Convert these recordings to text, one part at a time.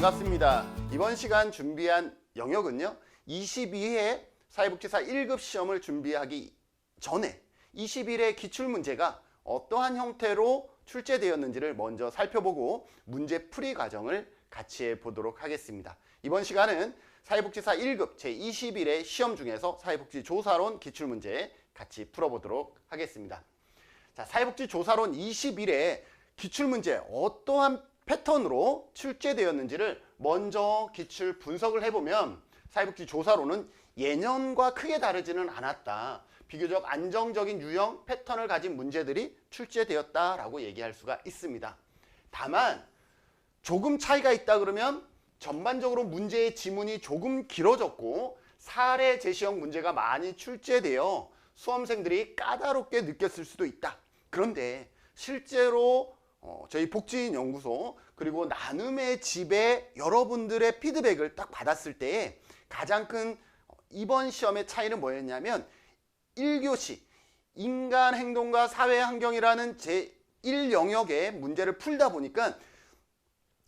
반갑습니다. 이번 시간 준비한 영역은요, 22회 사회복지사 1급 시험을 준비하기 전에 21회 기출문제가 어떠한 형태로 출제되었는지를 먼저 살펴보고 문제 풀이 과정을 같이 해보도록 하겠습니다. 이번 시간은 사회복지사 1급 제21회 시험 중에서 사회복지조사론 기출문제 같이 풀어보도록 하겠습니다. 자, 사회복지조사론 21회 기출문제 어떠한 패턴으로 출제되었는지를 먼저 기출 분석을 해보면 사회복지조사론은 예년과 크게 다르지는 않았다. 비교적 안정적인 유형 패턴을 가진 문제들이 출제되었다라고 얘기할 수가 있습니다. 다만 조금 차이가 있다 그러면 전반적으로 문제의 지문이 조금 길어졌고 사례 제시형 문제가 많이 출제되어 수험생들이 까다롭게 느꼈을 수도 있다. 그런데 실제로 저희 복지인연구소 그리고 나눔의 집에 여러분들의 피드백을 딱 받았을 때 가장 큰 이번 시험의 차이는 뭐였냐면 1교시 인간 행동과 사회 환경이라는 제1영역의 문제를 풀다 보니까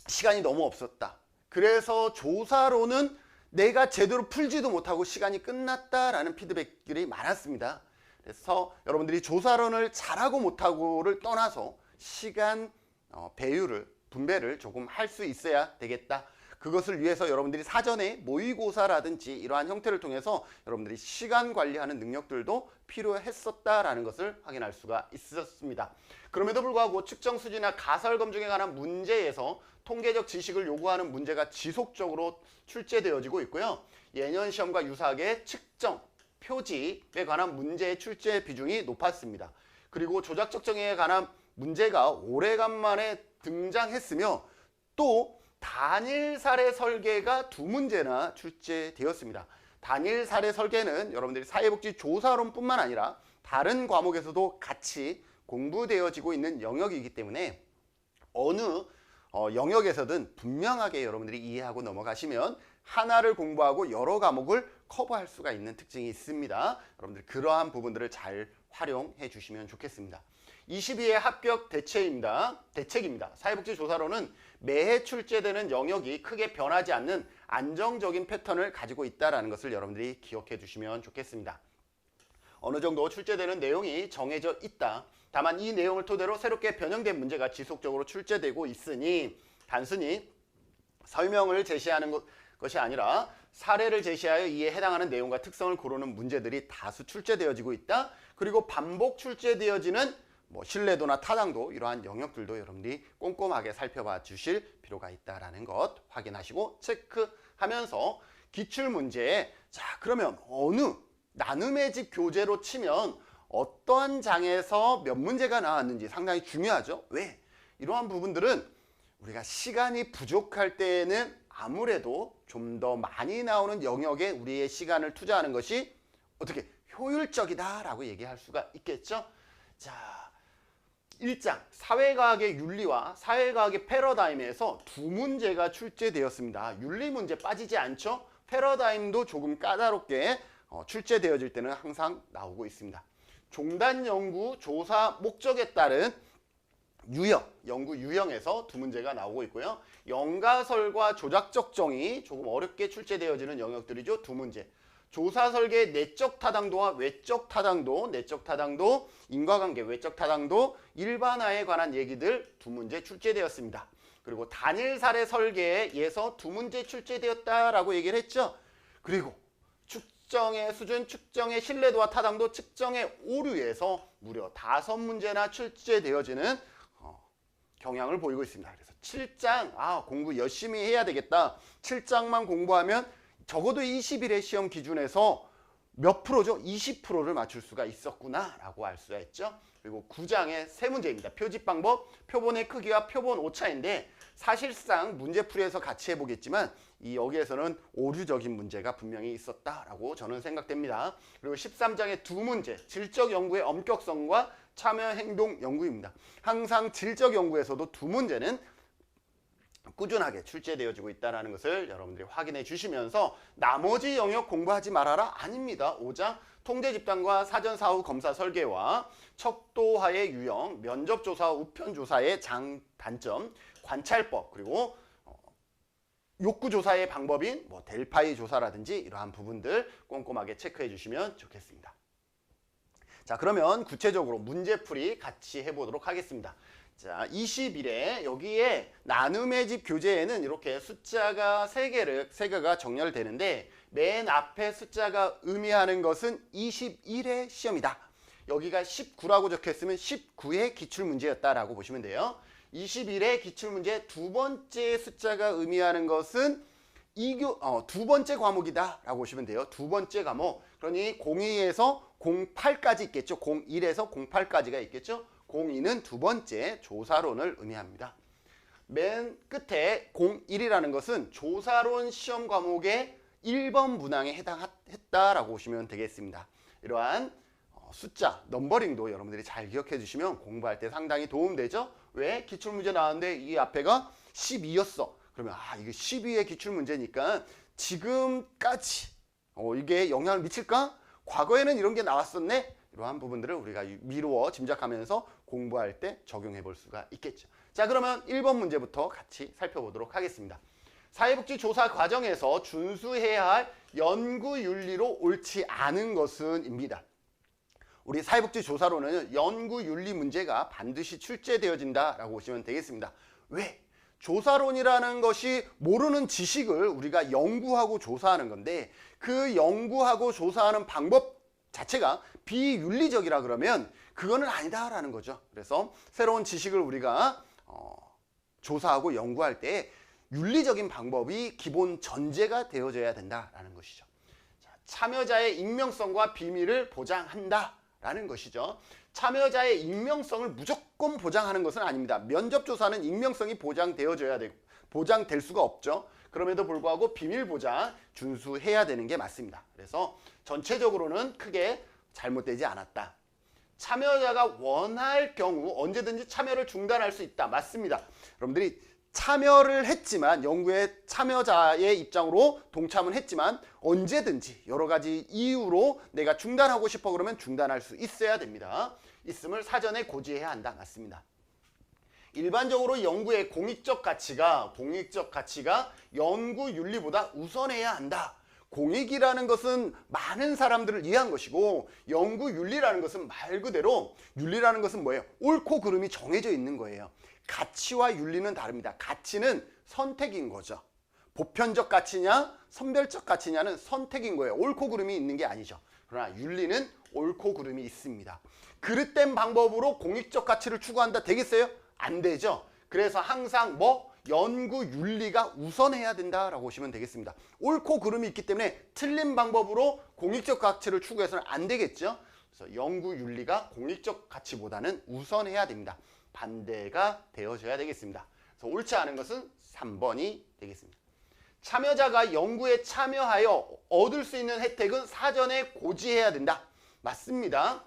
시간이 너무 없었다. 그래서 조사로는 내가 제대로 풀지도 못하고 시간이 끝났다라는 피드백들이 많았습니다. 그래서 여러분들이 조사론을 잘하고 못하고를 떠나서 시간 분배를 조금 할 수 있어야 되겠다. 그것을 위해서 여러분들이 사전에 모의고사라든지 이러한 형태를 통해서 여러분들이 시간 관리하는 능력들도 필요했었다라는 것을 확인할 수가 있었습니다. 그럼에도 불구하고 측정 수지나 가설 검증에 관한 문제에서 통계적 지식을 요구하는 문제가 지속적으로 출제되어지고 있고요. 예년 시험과 유사하게 측정, 표집에 관한 문제의 출제 비중이 높았습니다. 그리고 조작 측정에 관한 문제가 오래간만에 등장했으며 또 단일 사례 설계가 2문제나 출제되었습니다. 단일 사례 설계는 여러분들이 사회복지 조사론뿐만 아니라 다른 과목에서도 같이 공부되어지고 있는 영역이기 때문에 어느 영역에서든 분명하게 여러분들이 이해하고 넘어가시면 하나를 공부하고 여러 과목을 커버할 수가 있는 특징이 있습니다. 여러분들 그러한 부분들을 잘 활용해 주시면 좋겠습니다. 22회 합격 대책입니다. 사회복지조사론은 매해 출제되는 영역이 크게 변하지 않는 안정적인 패턴을 가지고 있다는 것을 여러분들이 기억해 주시면 좋겠습니다. 어느 정도 출제되는 내용이 정해져 있다. 다만 이 내용을 토대로 새롭게 변형된 문제가 지속적으로 출제되고 있으니 단순히 설명을 제시하는 것이 아니라 사례를 제시하여 이에 해당하는 내용과 특성을 고르는 문제들이 다수 출제되어지고 있다. 그리고 반복 출제되어지는 신뢰도나 타당도 이러한 영역들도 여러분들이 꼼꼼하게 살펴봐 주실 필요가 있다는 것 확인하시고 체크하면서 기출문제에 자 그러면 어느 나눔의 집 교재로 치면 어떠한 장에서 몇 문제가 나왔는지 상당히 중요하죠. 왜? 이러한 부분들은 우리가 시간이 부족할 때에는 아무래도 좀 더 많이 나오는 영역에 우리의 시간을 투자하는 것이 어떻게 효율적이다라고 얘기할 수가 있겠죠. 자, 1장 사회과학의 윤리와 사회과학의 패러다임에서 2문제가 출제되었습니다. 윤리 문제 빠지지 않죠. 패러다임도 조금 까다롭게 출제되어질 때는 항상 나오고 있습니다. 종단 연구 조사 목적에 따른 연구 유형에서 2문제가 나오고 있고요. 연가설과 조작적 정의 조금 어렵게 출제되어지는 영역들이죠. 2문제. 조사 설계의 내적 타당도와 외적 타당도, 내적 타당도, 인과관계, 외적 타당도, 일반화에 관한 얘기들 2문제 출제되었습니다. 그리고 단일 사례 설계에서 2문제 출제되었다라고 얘기를 했죠. 그리고 측정의 수준, 측정의 신뢰도와 타당도, 측정의 오류에서 무려 5문제나 출제되어지는 경향을 보이고 있습니다. 그래서 7장 공부 열심히 해야 되겠다. 7장만 공부하면 적어도 21회 시험 기준에서 몇 프로죠? 20%를 맞출 수가 있었구나 라고 알 수가 있죠. 그리고 9장의 3문제입니다. 표집 방법, 표본의 크기와 표본 오차인데 사실상 문제풀이에서 같이 해보겠지만 여기에서는 오류적인 문제가 분명히 있었다라고 저는 생각됩니다. 그리고 13장의 2문제, 질적 연구의 엄격성과 참여 행동 연구입니다. 항상 질적 연구에서도 2문제는 꾸준하게 출제되어지고 있다는 것을 여러분들이 확인해 주시면서 나머지 영역 공부하지 말아라? 아닙니다. 5장 통제 집단과 사전 사후 검사 설계와 척도화의 유형, 면접조사와 우편조사의 단점, 관찰법, 그리고 욕구 조사의 방법인 뭐 델파이 조사라든지 이러한 부분들 꼼꼼하게 체크해 주시면 좋겠습니다. 자, 그러면 구체적으로 문제풀이 같이 해보도록 하겠습니다. 자, 21에 여기에 나눔의 집 교재에는 이렇게 숫자가 3개가 정렬되는데 맨 앞에 숫자가 의미하는 것은 21의 시험이다. 여기가 19라고 적혀있으면 19의 기출문제였다라고 보시면 돼요. 21의 기출문제 두 번째 숫자가 의미하는 것은 두 번째 과목이다 라고 보시면 돼요. 두 번째 과목. 그러니 02에서 08까지 있겠죠. 01에서 08까지가 있겠죠. 02는 두 번째 조사론을 의미합니다. 맨 끝에 01이라는 것은 조사론 시험 과목의 1번 문항에 해당했다라고 보시면 되겠습니다. 이러한 숫자, 넘버링도 여러분들이 잘 기억해 주시면 공부할 때 상당히 도움되죠. 왜? 기출문제 나왔는데 이 앞에가 12였어. 그러면 이게 12의 기출문제니까 지금까지 이게 영향을 미칠까? 과거에는 이런 게 나왔었네? 이러한 부분들을 우리가 미루어 짐작하면서 공부할 때 적용해 볼 수가 있겠죠. 자, 그러면 1번 문제부터 같이 살펴보도록 하겠습니다. 사회복지 조사 과정에서 준수해야 할 연구윤리로 옳지 않은 것은 입니다. 우리 사회복지 조사로는 연구윤리 문제가 반드시 출제되어진다라고 보시면 되겠습니다. 왜? 조사론이라는 것이 모르는 지식을 우리가 연구하고 조사하는 건데 그 연구하고 조사하는 방법 자체가 비윤리적이라 그러면 그거는 아니다라는 거죠. 그래서 새로운 지식을 우리가 조사하고 연구할 때 윤리적인 방법이 기본 전제가 되어져야 된다라는 것이죠. 자, 참여자의 익명성과 비밀을 보장한다라는 것이죠. 참여자의 익명성을 무조건 보장하는 것은 아닙니다. 면접조사는 익명성이 보장될 수가 없죠. 그럼에도 불구하고 비밀 보장 준수해야 되는 게 맞습니다. 그래서 전체적으로는 크게 잘못되지 않았다. 참여자가 원할 경우 언제든지 참여를 중단할 수 있다. 맞습니다. 여러분들이 참여를 했지만 연구에 참여자의 입장으로 동참은 했지만 언제든지 여러 가지 이유로 내가 중단하고 싶어 그러면 중단할 수 있어야 됩니다. 있음을 사전에 고지해야 한다. 맞습니다. 일반적으로 연구의 공익적 가치가 연구 윤리보다 우선해야 한다. 공익이라는 것은 많은 사람들을 위한 것이고 연구 윤리라는 것은 말 그대로 윤리라는 것은 뭐예요? 옳고 그름이 정해져 있는 거예요. 가치와 윤리는 다릅니다. 가치는 선택인 거죠. 보편적 가치냐 선별적 가치냐는 선택인 거예요. 옳고 그름이 있는 게 아니죠. 그러나 윤리는 옳고 그름이 있습니다. 그릇된 방법으로 공익적 가치를 추구한다 되겠어요? 안 되죠. 그래서 항상 연구 윤리가 우선해야 된다라고 보시면 되겠습니다. 옳고 그름이 있기 때문에 틀린 방법으로 공익적 가치를 추구해서는 안 되겠죠. 그래서 연구 윤리가 공익적 가치보다는 우선해야 됩니다. 반대가 되어져야 되겠습니다. 그래서 옳지 않은 것은 3번이 되겠습니다. 참여자가 연구에 참여하여 얻을 수 있는 혜택은 사전에 고지해야 된다. 맞습니다.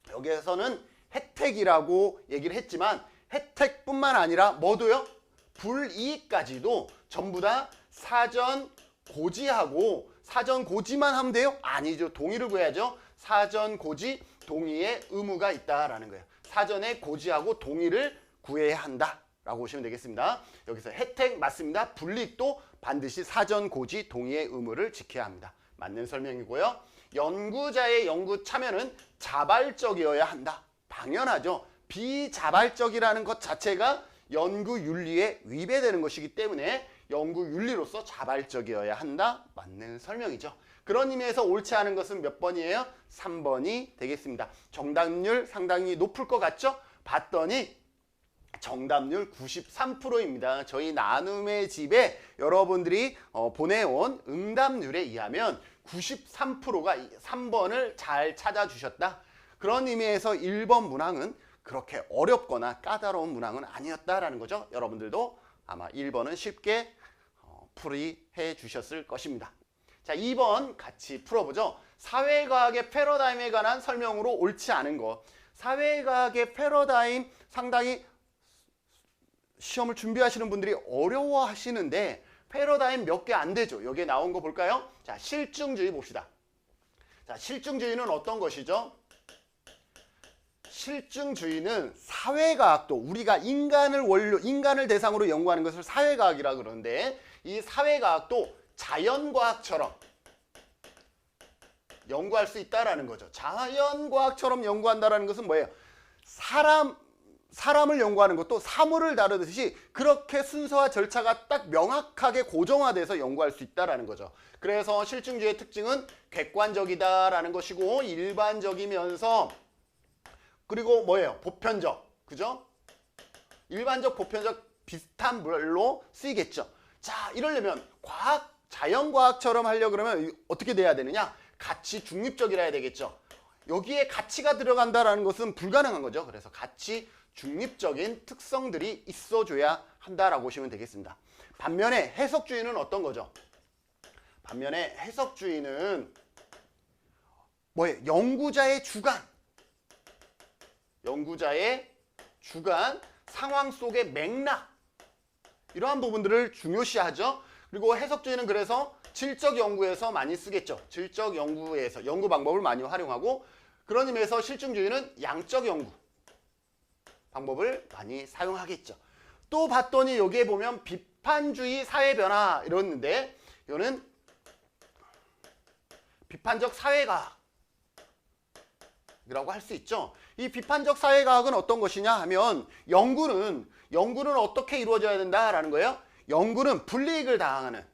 여기에서는 혜택이라고 얘기를 했지만 혜택뿐만 아니라 뭐도요? 불이익까지도 전부 다 사전 고지하고 사전 고지만 하면 돼요? 아니죠. 동의를 구해야죠. 사전 고지, 동의의 의무가 있다라는 거예요. 사전에 고지하고 동의를 구해야 한다라고 보시면 되겠습니다. 여기서 혜택 맞습니다. 불이익도 반드시 사전 고지, 동의의 의무를 지켜야 합니다. 맞는 설명이고요. 연구자의 연구 참여는 자발적이어야 한다. 당연하죠. 비자발적이라는 것 자체가 연구 윤리에 위배되는 것이기 때문에 연구 윤리로서 자발적이어야 한다. 맞는 설명이죠. 그런 의미에서 옳지 않은 것은 몇 번이에요? 3번이 되겠습니다. 정답률 상당히 높을 것 같죠? 봤더니 정답률 93%입니다. 저희 나눔의 집에 여러분들이 보내온 응답률에 의하면 93%가 3번을 잘 찾아주셨다. 그런 의미에서 1번 문항은 그렇게 어렵거나 까다로운 문항은 아니었다라는 거죠. 여러분들도 아마 1번은 쉽게 풀이해 주셨을 것입니다. 자, 2번 같이 풀어보죠. 사회과학의 패러다임에 관한 설명으로 옳지 않은 것. 사회과학의 패러다임 상당히 시험을 준비하시는 분들이 어려워하시는데 패러다임 몇 개 안 되죠. 여기에 나온 거 볼까요? 자, 실증주의 봅시다. 자, 실증주의는 어떤 것이죠? 실증주의는 사회과학도 우리가 인간을 대상으로 연구하는 것을 사회과학이라 그러는데 이 사회과학도 자연과학처럼 연구할 수 있다라는 거죠. 자연과학처럼 연구한다라는 것은 뭐예요? 사람을 연구하는 것도 사물을 다루듯이 그렇게 순서와 절차가 딱 명확하게 고정화돼서 연구할 수 있다라는 거죠. 그래서 실증주의의 특징은 객관적이다라는 것이고 일반적이면서 그리고 뭐예요? 보편적. 그죠? 일반적, 보편적 비슷한 말로 쓰이겠죠. 자, 이러려면 자연과학처럼 하려고 그러면 어떻게 돼야 되느냐? 가치 중립적이라 해야 되겠죠. 여기에 가치가 들어간다라는 것은 불가능한 거죠. 그래서 가치 중립적인 특성들이 있어줘야 한다라고 보시면 되겠습니다. 반면에 해석주의는 어떤 거죠? 반면에 해석주의는 뭐예요? 연구자의 주관, 상황 속의 맥락 이러한 부분들을 중요시하죠. 그리고 해석주의는 그래서 질적 연구에서 많이 쓰겠죠. 질적 연구에서 연구 방법을 많이 활용하고 그런 의미에서 실증주의는 양적 연구 방법을 많이 사용하겠죠. 또 봤더니 여기에 보면 비판주의 사회변화 이러는데 이거는 비판적 사회과학이라고 할 수 있죠. 이 비판적 사회과학은 어떤 것이냐 하면 연구는 어떻게 이루어져야 된다라는 거예요. 연구는 불이익을 당하는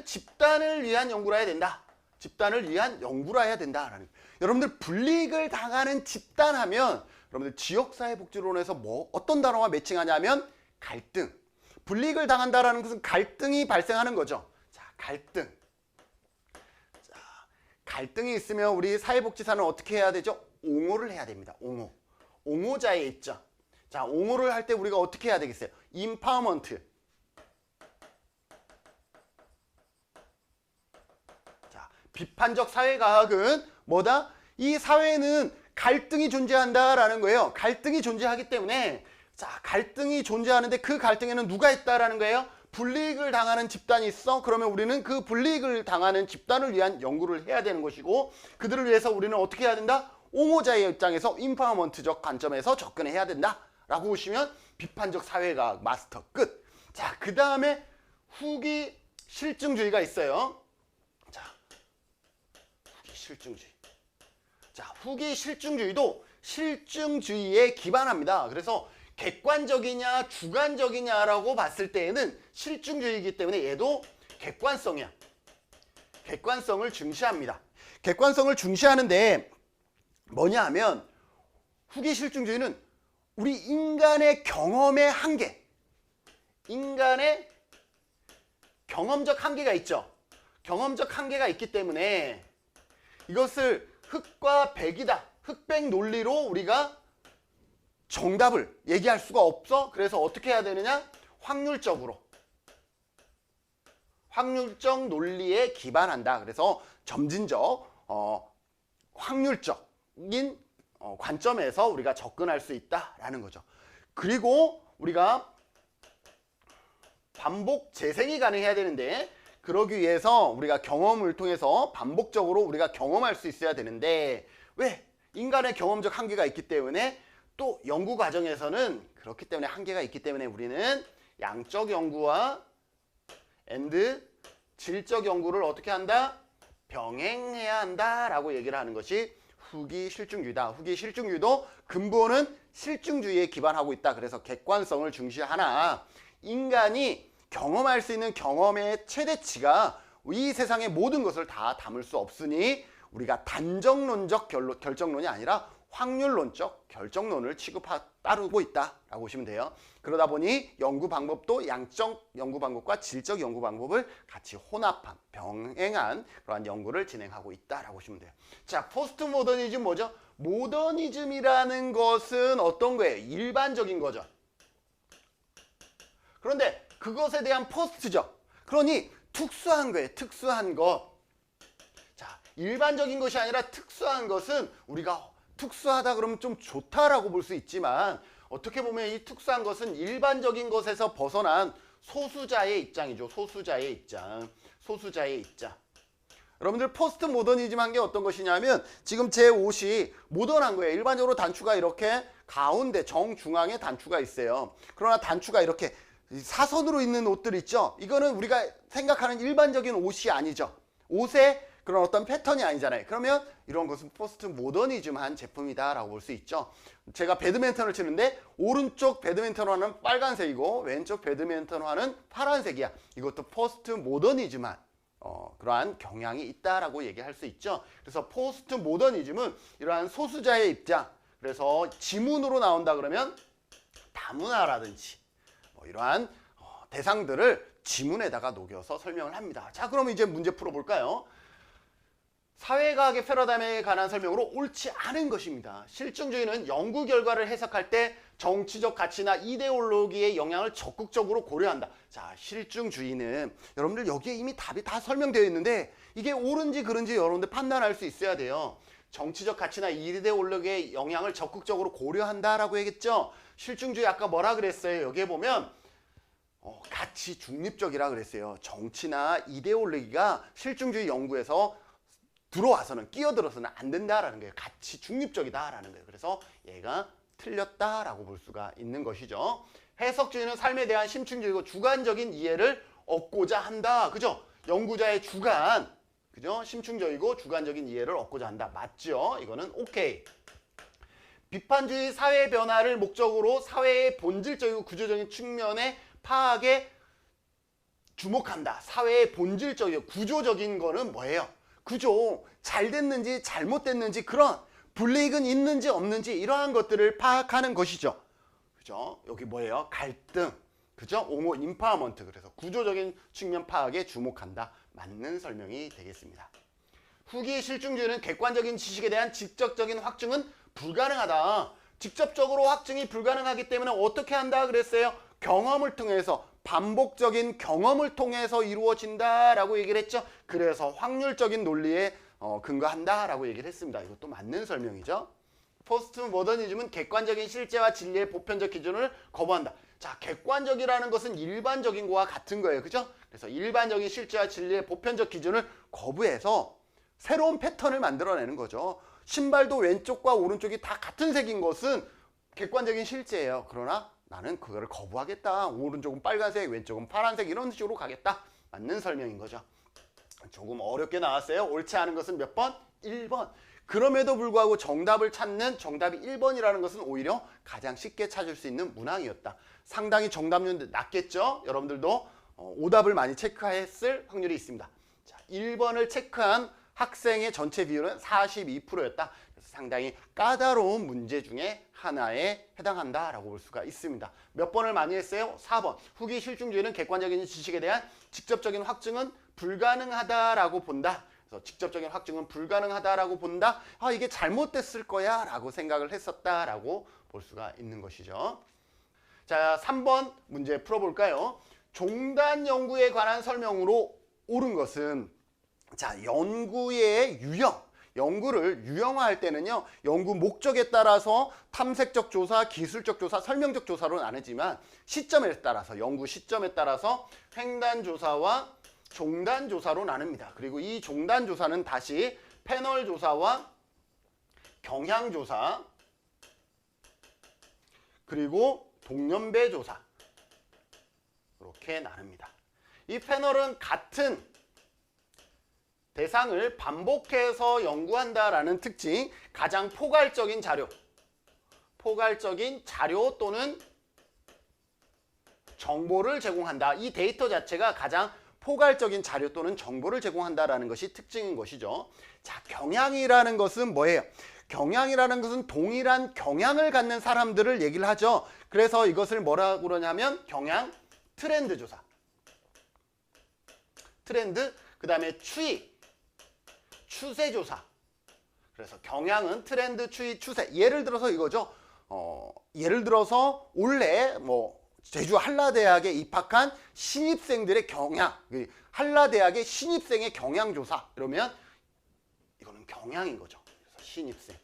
집단을 위한 연구라 해야 된다. 집단을 위한 연구라 해야 된다라는. 여러분들 불이익을 당하는 집단 하면 여러분들 지역사회복지론에서 어떤 단어와 매칭하냐면 갈등. 불이익을 당한다라는 것은 갈등이 발생하는 거죠. 자, 갈등. 자, 갈등이 있으면 우리 사회복지사는 어떻게 해야 되죠? 옹호를 해야 됩니다. 옹호자의 입장. 자, 옹호를 할 때 우리가 어떻게 해야 되겠어요? 임파워먼트. 자, 비판적 사회과학은 뭐다? 이 사회는 갈등이 존재한다라는 거예요. 갈등이 존재하기 때문에 자, 갈등이 존재하는데 그 갈등에는 누가 있다라는 거예요? 불이익을 당하는 집단이 있어. 그러면 우리는 그 불이익을 당하는 집단을 위한 연구를 해야 되는 것이고 그들을 위해서 우리는 어떻게 해야 된다? 옹호자의 입장에서 임파워먼트적 관점에서 접근해야 된다라고 보시면 비판적 사회과학 마스터 끝. 자, 그 다음에 후기 실증주의가 있어요. 자, 후기 실증주의. 자, 후기 실증주의도 실증주의에 기반합니다. 그래서 객관적이냐 주관적이냐라고 봤을 때에는 실증주의이기 때문에 얘도 객관성이야. 객관성을 중시합니다. 객관성을 중시하는데 뭐냐 하면 후기 실증주의는 우리 인간의 경험의 한계, 인간의 경험적 한계가 있죠. 경험적 한계가 있기 때문에 이것을 흑과 백이다. 흑백 논리로 우리가 정답을 얘기할 수가 없어. 그래서 어떻게 해야 되느냐? 확률적 논리에 기반한다. 그래서 점진적, 확률적인 관점에서 우리가 접근할 수 있다라는 거죠. 그리고 우리가 반복 재생이 가능해야 되는데 그러기 위해서 우리가 경험을 통해서 반복적으로 우리가 경험할 수 있어야 되는데 왜? 인간의 경험적 한계가 있기 때문에 또 연구 과정에서는 그렇기 때문에 한계가 있기 때문에 우리는 양적 연구와 질적 연구를 어떻게 한다? 병행해야 한다라고 얘기를 하는 것이 후기 실증주의다. 후기 실증주의도 근본은 실증주의에 기반하고 있다. 그래서 객관성을 중시하나 인간이 경험할 수 있는 경험의 최대치가 이 세상의 모든 것을 다 담을 수 없으니 우리가 단정론적 결정론이 아니라 확률론적 결정론을 따르고 있다라고 보시면 돼요. 그러다 보니 연구 방법도 양적 연구 방법과 질적 연구 방법을 같이 혼합한 병행한 그러한 연구를 진행하고 있다라고 보시면 돼요. 자, 포스트 모더니즘 뭐죠? 모더니즘이라는 것은 어떤 거예요? 일반적인 거죠. 그런데 그것에 대한 포스트죠. 그러니 특수한 거예요. 특수한 것. 자, 일반적인 것이 아니라 특수한 것은 우리가 특수하다 그러면 좀 좋다라고 볼 수 있지만 어떻게 보면 이 특수한 것은 일반적인 것에서 벗어난 소수자의 입장이죠. 소수자의 입장. 여러분들 포스트 모더니즘 한 게 어떤 것이냐면 지금 제 옷이 모던한 거예요. 일반적으로 단추가 이렇게 가운데 정중앙에 단추가 있어요. 그러나 단추가 이렇게 사선으로 있는 옷들 있죠. 이거는 우리가 생각하는 일반적인 옷이 아니죠. 옷에 그런 어떤 패턴이 아니잖아요. 그러면 이런 것은 포스트 모더니즘한 제품이다라고 볼 수 있죠. 제가 배드민턴을 치는데 오른쪽 배드민턴 화는 빨간색이고 왼쪽 배드민턴 화는 파란색이야. 이것도 포스트 모더니즘한 그러한 경향이 있다라고 얘기할 수 있죠. 그래서 포스트 모더니즘은 이러한 소수자의 입장, 그래서 지문으로 나온다 그러면 다문화라든지 이러한 대상들을 지문에다가 녹여서 설명을 합니다. 자, 그럼 이제 문제 풀어볼까요? 사회과학의 패러다임에 관한 설명으로 옳지 않은 것입니다. 실증주의는 연구 결과를 해석할 때 정치적 가치나 이데올로기의 영향을 적극적으로 고려한다. 자, 실증주의는 여러분들 여기에 이미 답이 다 설명되어 있는데 이게 옳은지 그른지 여러분들 판단할 수 있어야 돼요. 정치적 가치나 이데올로기의 영향을 적극적으로 고려한다라고 얘기했죠. 실증주의 아까 뭐라 그랬어요? 여기에 보면 가치 중립적이라 그랬어요. 정치나 이데올로기가 실증주의 연구에서 들어와서는 끼어들어서는 안 된다라는 거예요. 가치 중립적이다라는 거예요. 그래서 얘가 틀렸다라고 볼 수가 있는 것이죠. 해석주의는 삶에 대한 심층적이고 주관적인 이해를 얻고자 한다. 그죠? 연구자의 주관, 그죠? 심층적이고 주관적인 이해를 얻고자 한다. 맞죠? 이거는 오케이. 비판주의 사회 변화를 목적으로 사회의 본질적이고 구조적인 측면의 파악에 주목한다. 사회의 본질적이고 구조적인 거는 뭐예요? 구조, 잘 됐는지 잘못됐는지 그런 불이익은 있는지 없는지 이러한 것들을 파악하는 것이죠. 그죠? 여기 뭐예요? 갈등. 그죠? 옹호 인파머먼트. 그래서 구조적인 측면 파악에 주목한다. 맞는 설명이 되겠습니다. 후기 실증주의는 객관적인 지식에 대한 직접적인 확증은 불가능하다. 직접적으로 확증이 불가능하기 때문에 어떻게 한다 그랬어요? 경험을 통해서, 반복적인 경험을 통해서 이루어진다라고 얘기를 했죠. 그래서 확률적인 논리에 근거한다라고 얘기를 했습니다. 이것도 맞는 설명이죠. 포스트 모더니즘은 객관적인 실제와 진리의 보편적 기준을 거부한다. 자, 객관적이라는 것은 일반적인 거와 같은 거예요. 그죠? 그래서 일반적인 실제와 진리의 보편적 기준을 거부해서 새로운 패턴을 만들어내는 거죠. 신발도 왼쪽과 오른쪽이 다 같은 색인 것은 객관적인 실제예요. 그러나 나는 그거를 거부하겠다. 오른쪽은 빨간색, 왼쪽은 파란색 이런 식으로 가겠다. 맞는 설명인 거죠. 조금 어렵게 나왔어요. 옳지 않은 것은 몇 번? 1번. 그럼에도 불구하고 정답을 찾는 정답이 1번이라는 것은 오히려 가장 쉽게 찾을 수 있는 문항이었다. 상당히 정답률 낮겠죠? 여러분들도 오답을 많이 체크했을 확률이 있습니다. 자, 1번을 체크한 학생의 전체 비율은 42%였다. 그래서 상당히 까다로운 문제 중에 하나에 해당한다라고 볼 수가 있습니다. 몇 번을 많이 했어요? 4번. 후기 실증주의는 객관적인 지식에 대한 직접적인 확증은 불가능하다라고 본다. 그래서 직접적인 확증은 불가능하다라고 본다. 아, 이게 잘못됐을 거야 라고 생각을 했었다라고 볼 수가 있는 것이죠. 자, 3번 문제 풀어볼까요? 종단 연구에 관한 설명으로 옳은 것은, 자, 연구의 유형, 연구를 유형화할 때는요, 연구 목적에 따라서 탐색적 조사, 기술적 조사, 설명적 조사로 나누지만 시점에 따라서, 연구 시점에 따라서 횡단 조사와 종단 조사로 나눕니다. 그리고 이 종단 조사는 다시 패널 조사와 경향 조사, 그리고 동년배 조사 이렇게 나눕니다. 이 패널은 같은 대상을 반복해서 연구한다라는 특징, 가장 포괄적인 자료 또는 정보를 제공한다. 이 데이터 자체가 가장 포괄적인 자료 또는 정보를 제공한다라는 것이 특징인 것이죠. 자, 경향이라는 것은 뭐예요? 경향이라는 것은 동일한 경향을 갖는 사람들을 얘기를 하죠. 그래서 이것을 뭐라고 그러냐면 경향 트렌드 조사. 트렌드, 그 다음에 추세 조사. 그래서 경향은 트렌드, 추이, 추세. 예를 들어서 이거죠. 예를 들어서 올해 제주 한라대학에 입학한 신입생들의 경향, 한라대학의 신입생의 경향 조사. 이러면 이거는 경향인 거죠. 그래서 신입생.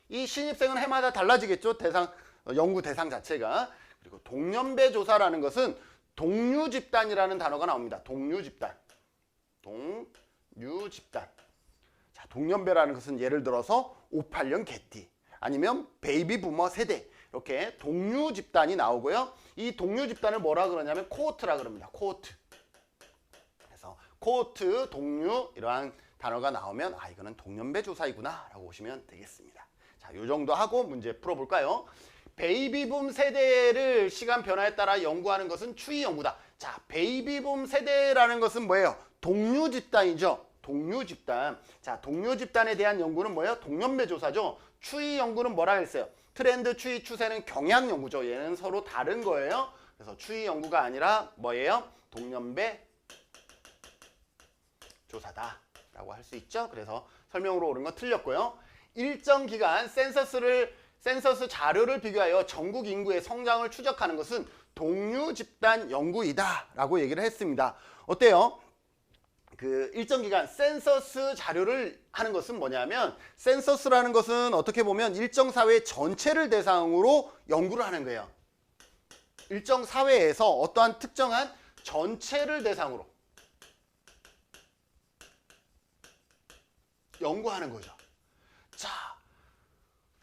이 신입생은 해마다 달라지겠죠. 연구 대상 자체가. 그리고 동년배 조사라는 것은 동류 집단이라는 단어가 나옵니다. 동류 집단. 동류 집단. 자, 동년배라는 것은 예를 들어서 58년 개띠 아니면 베이비 부머 세대 이렇게 동류 집단이 나오고요. 이 동류 집단을 뭐라 그러냐면 코호트라 그럽니다. 코호트. 그래서 코호트, 동류 이러한 단어가 나오면 아 이거는 동년배 조사이구나 라고 보시면 되겠습니다. 자, 요 정도 하고 문제 풀어볼까요? 베이비붐 세대를 시간 변화에 따라 연구하는 것은 추이 연구다. 자, 베이비붐 세대라는 것은 뭐예요? 동류 집단이죠. 동류 집단. 자, 동류 집단에 대한 연구는 뭐예요? 동년배 조사죠. 추이 연구는 뭐라 했어요? 트렌드, 추이, 추세는 경향 연구죠. 얘는 서로 다른 거예요. 그래서 추이 연구가 아니라 뭐예요? 동년배 조사다 라고 할 수 있죠. 그래서 설명으로 옳은 거 틀렸고요. 일정 기간 센서스 자료를 비교하여 전국 인구의 성장을 추적하는 것은 동류 집단 연구이다 라고 얘기를 했습니다. 어때요? 그 일정 기간 센서스 자료를 하는 것은 뭐냐면 센서스라는 것은 어떻게 보면 일정 사회 전체를 대상으로 연구를 하는 거예요. 일정 사회에서 어떠한 특정한 전체를 대상으로 연구하는 거죠. 자,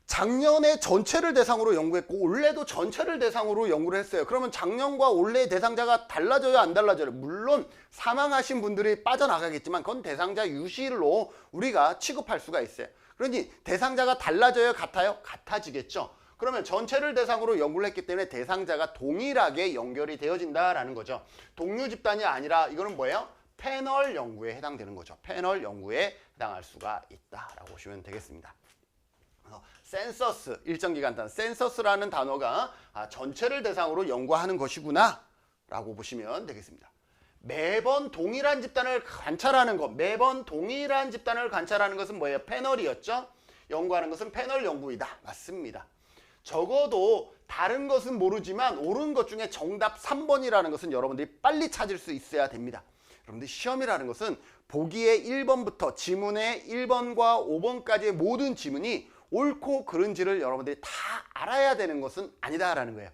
작년에 전체를 대상으로 연구했고 올해도 전체를 대상으로 연구를 했어요. 그러면 작년과 올해의 대상자가 달라져요, 안 달라져요? 물론 사망하신 분들이 빠져나가겠지만 그건 대상자 유실로 우리가 취급할 수가 있어요. 그러니 대상자가 달라져요, 같아요? 같아지겠죠. 그러면 전체를 대상으로 연구를 했기 때문에 대상자가 동일하게 연결이 되어진다라는 거죠. 동류 집단이 아니라 이거는 뭐예요? 패널 연구에 해당되는 거죠. 패널 연구에 해당할 수가 있다라고 보시면 되겠습니다. 센서스, 일정 기간 단위, 센서스라는 단어가 전체를 대상으로 연구하는 것이구나 라고 보시면 되겠습니다. 매번 동일한 집단을 관찰하는 것, 매번 동일한 집단을 관찰하는 것은 뭐예요? 패널이었죠? 연구하는 것은 패널 연구이다. 맞습니다. 적어도 다른 것은 모르지만 옳은 것 중에 정답 3번이라는 것은 여러분들이 빨리 찾을 수 있어야 됩니다. 여러분들 시험이라는 것은 보기의 1번부터 지문의 1번과 5번까지의 모든 지문이 옳고 그른지를 여러분들이 다 알아야 되는 것은 아니다라는 거예요.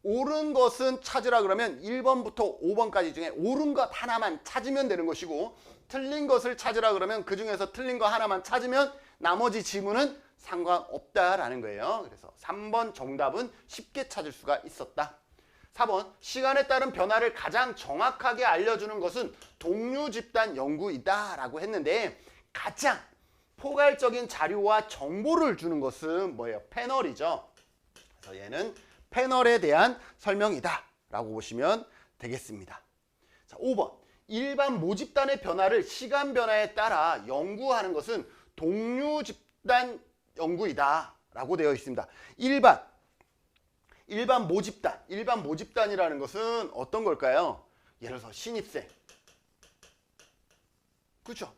옳은 것은 찾으라 그러면 1번부터 5번까지 중에 옳은 것 하나만 찾으면 되는 것이고 틀린 것을 찾으라 그러면 그 중에서 틀린 거 하나만 찾으면 나머지 지문은 상관없다라는 거예요. 그래서 3번 정답은 쉽게 찾을 수가 있었다. 4번 시간에 따른 변화를 가장 정확하게 알려주는 것은 동류 집단 연구이다 라고 했는데 가장 포괄적인 자료와 정보를 주는 것은 뭐예요? 패널이죠. 그래서 얘는 패널에 대한 설명이다 라고 보시면 되겠습니다. 자, 5번 일반 모집단의 변화를 시간 변화에 따라 연구하는 것은 동류 집단 연구이다 라고 되어 있습니다. 일반 모집단이라는 것은 어떤 걸까요? 예를 들어서 신입생, 그렇죠?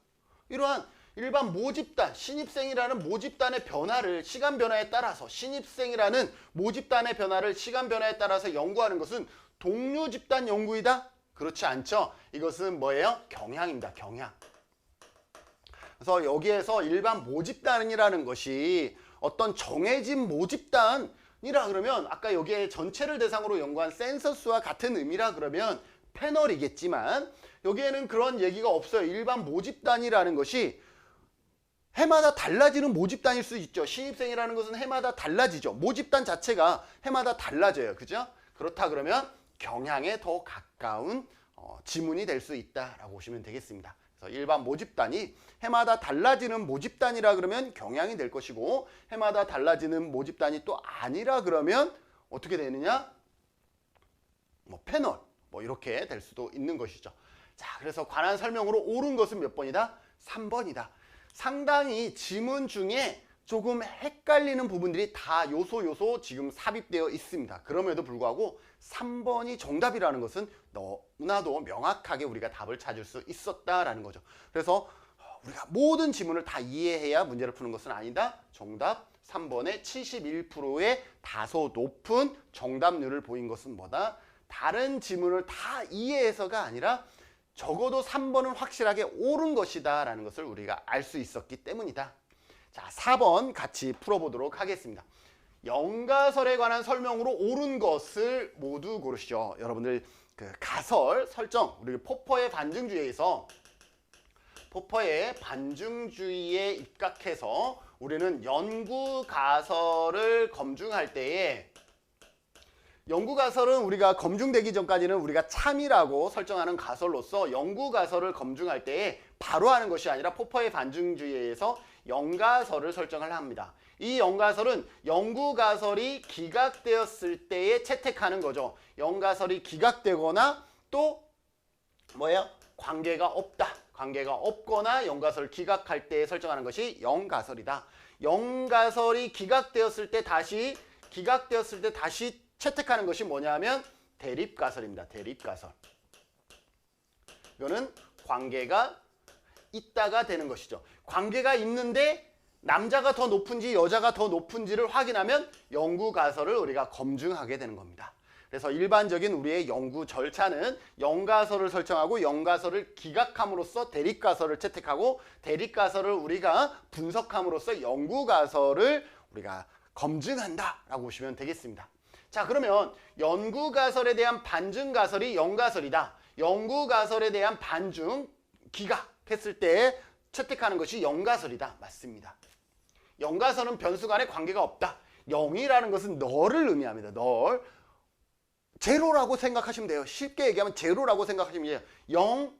이러한 일반 모집단, 신입생이라는 모집단의 변화를 시간 변화에 따라서 신입생이라는 모집단의 변화를 시간 변화에 따라서 연구하는 것은 동류 집단 연구이다? 그렇지 않죠? 이것은 뭐예요? 경향입니다. 경향. 그래서 여기에서 일반 모집단이라는 것이 어떤 정해진 모집단이라 그러면 아까 여기에 전체를 대상으로 연구한 센서스와 같은 의미라 그러면 패널이겠지만 여기에는 그런 얘기가 없어요. 일반 모집단이라는 것이 해마다 달라지는 모집단일 수 있죠. 신입생이라는 것은 해마다 달라지죠. 모집단 자체가 해마다 달라져요. 그죠? 그렇다 그러면 경향에 더 가까운 지문이 될 수 있다라고 보시면 되겠습니다. 그래서 일반 모집단이 해마다 달라지는 모집단이라 그러면 경향이 될 것이고 해마다 달라지는 모집단이 또 아니라 그러면 어떻게 되느냐? 패널 이렇게 될 수도 있는 것이죠. 자, 그래서 관한 설명으로 옳은 것은 몇 번이다? 3번이다. 상당히 지문 중에 조금 헷갈리는 부분들이 다 요소 지금 삽입되어 있습니다. 그럼에도 불구하고 3번이 정답이라는 것은 너무나도 명확하게 우리가 답을 찾을 수 있었다라는 거죠. 그래서 우리가 모든 지문을 다 이해해야 문제를 푸는 것은 아니다. 정답 3번의 71%의 다소 높은 정답률을 보인 것은 뭐다? 다른 지문을 다 이해해서가 아니라 적어도 3번은 확실하게 옳은 것이다 라는 것을 우리가 알 수 있었기 때문이다. 자, 4번 같이 풀어보도록 하겠습니다. 연가설에 관한 설명으로 옳은 것을 모두 고르시죠. 여러분들 그 가설 설정, 우리 포퍼의 반증주의에서 포퍼의 반중주의에 입각해서 우리는 연구 가설을 검증할 때에 연구 가설은 우리가 검증되기 전까지는 우리가 참이라고 설정하는 가설로서 연구 가설을 검증할 때에 바로 하는 것이 아니라 포퍼의 반중주의에 의해서 연가설을 설정을 합니다. 이 연가설은 연구 가설이 기각되었을 때에 채택하는 거죠. 연가설이 기각되거나 또 뭐예요? 관계가 없다. 관계가 없거나 연가설을 기각할 때 설정하는 것이 연가설이다. 연가설이 기각되었을 때 다시 채택하는 것이 뭐냐면 대립가설입니다. 대립가설. 이거는 관계가 있다가 되는 것이죠. 관계가 있는데 남자가 더 높은지 여자가 더 높은지를 확인하면 연구가설을 우리가 검증하게 되는 겁니다. 그래서 일반적인 우리의 연구 절차는 연가설을 설정하고 연가설을 기각함으로써 대립가설을 채택하고 대립가설을 우리가 분석함으로써 연구가설을 우리가 검증한다라고 보시면 되겠습니다. 자, 그러면 연구가설에 대한 반증가설이 연가설이다. 연구가설에 대한 반증, 기각했을 때 채택하는 것이 연가설이다. 맞습니다. 연가설은 변수 간의 관계가 없다. 0이라는 것은 너를 의미합니다. 널. 제로라고 생각하시면 돼요. 쉽게 얘기하면 제로라고 생각하시면 돼요. 0,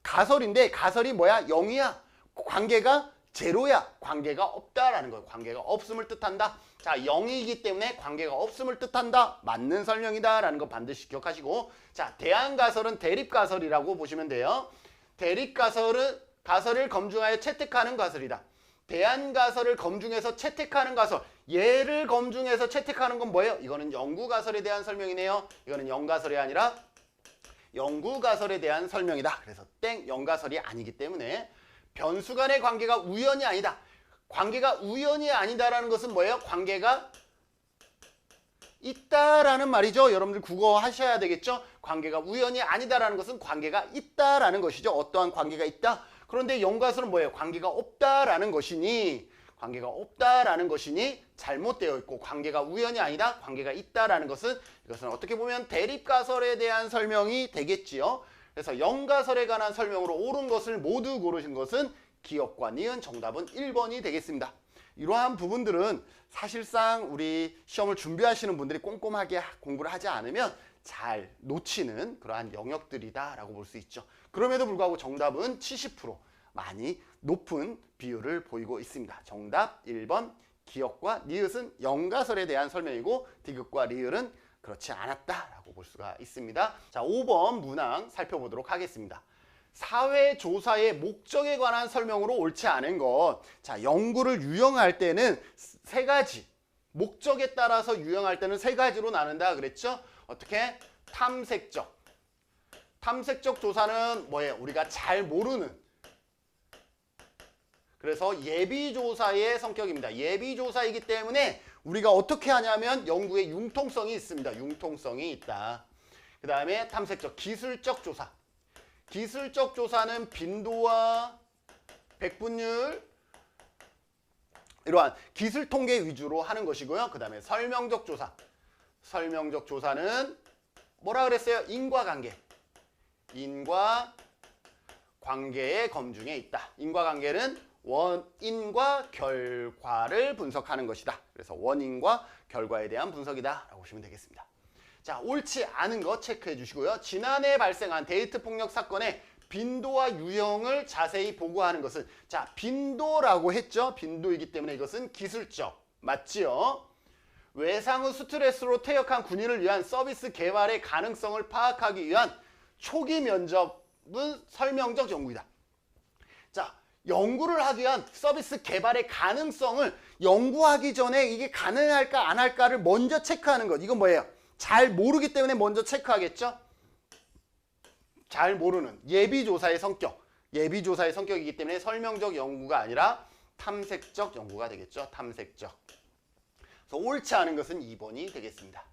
가설인데 가설이 뭐야? 0이야. 관계가 제로야. 관계가 없다라는 거예요. 관계가 없음을 뜻한다. 자, 0이기 때문에 관계가 없음을 뜻한다. 맞는 설명이다 라는 거 반드시 기억하시고, 자, 대안가설은 대립가설이라고 보시면 돼요. 대립가설은 가설을 검증하여 채택하는 가설이다. 대안가설을 검증해서 채택하는 가설. 얘를 검증해서 채택하는 건 뭐예요? 이거는 연구가설에 대한 설명이네요. 이거는 연가설이 아니라 연구가설에 대한 설명이다. 그래서 땡, 연가설이 아니기 때문에 변수 간의 관계가 우연이 아니다. 관계가 우연이 아니다라는 것은 뭐예요? 관계가 있다라는 말이죠. 여러분들 국어 하셔야 되겠죠? 관계가 우연이 아니다라는 것은 관계가 있다라는 것이죠. 어떠한 관계가 있다? 그런데 연가설은 뭐예요? 관계가 없다라는 것이니 잘못되어 있고 관계가 우연이 아니다. 관계가 있다라는 것은 이것은 어떻게 보면 대립가설에 대한 설명이 되겠지요. 그래서 연가설에 관한 설명으로 옳은 것을 모두 고르신 것은 기억과 니은 정답은 1번이 되겠습니다. 이러한 부분들은 사실상 우리 시험을 준비하시는 분들이 꼼꼼하게 공부를 하지 않으면 잘 놓치는 그러한 영역들이다라고 볼 수 있죠. 그럼에도 불구하고 정답은 70% 많이 높은 비율을 보이고 있습니다. 정답 1번 기억과 니은은 연가설에 대한 설명이고 디귿과 리을은 그렇지 않았다라고 볼 수가 있습니다. 자, 5번 문항 살펴보도록 하겠습니다. 사회조사의 목적에 관한 설명으로 옳지 않은 것. 자, 연구를 유형할 때는 세 가지. 목적에 따라서 유형할 때는 세 가지로 나눈다 그랬죠? 어떻게? 탐색적. 탐색적 조사는 뭐예요? 우리가 잘 모르는. 그래서 예비조사의 성격입니다. 예비조사이기 때문에 우리가 어떻게 하냐면 연구에 융통성이 있습니다. 융통성이 있다. 그 다음에 탐색적, 기술적 조사. 기술적 조사는 빈도와 백분율 이러한 기술 통계 위주로 하는 것이고요. 그 다음에 설명적 조사. 설명적 조사는 뭐라 그랬어요? 인과관계. 인과관계의 검증에 있다. 인과관계는 원인과 결과를 분석하는 것이다. 그래서 원인과 결과에 대한 분석이다 라고 보시면 되겠습니다. 자, 옳지 않은 거 체크해 주시고요. 지난해 발생한 데이트 폭력 사건의 빈도와 유형을 자세히 보고하는 것은, 자, 빈도라고 했죠. 빈도이기 때문에 이것은 기술적. 맞지요? 외상 후 스트레스로 퇴역한 군인을 위한 서비스 개발의 가능성을 파악하기 위한 초기 면접은 설명적 연구이다. 자, 연구를 하기 위한 서비스 개발의 가능성을 연구하기 전에 이게 가능할까 안 할까를 먼저 체크하는 것. 이건 뭐예요? 잘 모르기 때문에 먼저 체크하겠죠? 잘 모르는 예비조사의 성격. 예비조사의 성격이기 때문에 설명적 연구가 아니라 탐색적 연구가 되겠죠? 탐색적. 그래서 옳지 않은 것은 2번이 되겠습니다.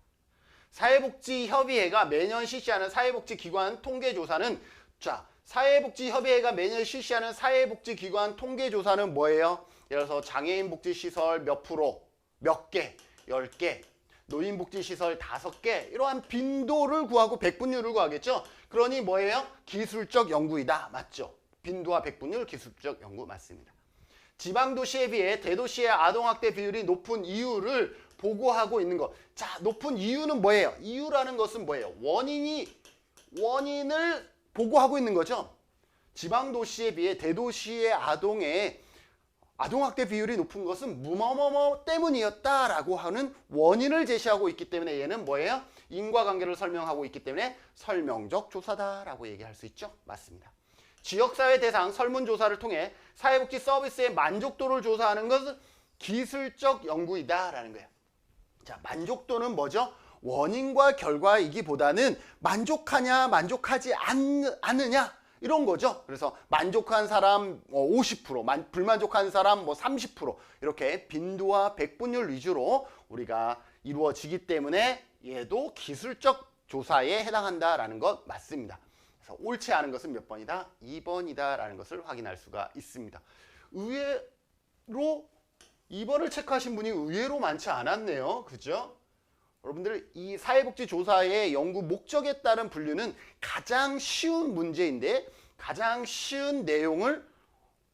사회복지협의회가 매년 실시하는 사회복지기관 통계조사는, 자, 사회복지협의회가 매년 실시하는 사회복지기관 통계조사는 뭐예요? 예를 들어서 장애인복지시설 몇 프로, 몇 개, 10개, 노인복지시설 5개, 이러한 빈도를 구하고 백분율을 구하겠죠? 그러니 뭐예요? 기술적 연구이다. 맞죠? 빈도와 백분율 기술적 연구 맞습니다. 지방도시에 비해 대도시의 아동학대 비율이 높은 이유를 보고하고 있는 것. 자, 높은 이유는 뭐예요? 이유라는 것은 뭐예요? 원인을 보고하고 있는 거죠. 지방도시에 비해 대도시의 아동학대 비율이 높은 것은 뭐뭐뭐 때문이었다라고 하는 원인을 제시하고 있기 때문에 얘는 뭐예요? 인과관계를 설명하고 있기 때문에 설명적 조사다라고 얘기할 수 있죠. 맞습니다. 지역사회 대상 설문조사를 통해 사회복지 서비스의 만족도를 조사하는 것은 기술적 연구이다라는 거예요. 자, 만족도는 뭐죠? 원인과 결과이기보다는 만족하냐 만족하지 않느냐 이런 거죠. 그래서 만족한 사람 50%, 불만족한 사람 30% 이렇게 빈도와 백분율 위주로 우리가 이루어지기 때문에 얘도 기술적 조사에 해당한다라는 것 맞습니다. 그래서 옳지 않은 것은 몇 번이다? 2번이다라는 것을 확인할 수가 있습니다. 의외로 2번을 체크하신 분이 의외로 많지 않았네요. 그죠? 여러분들 이 사회복지조사의 연구 목적에 따른 분류는 가장 쉬운 문제인데 가장 쉬운 내용을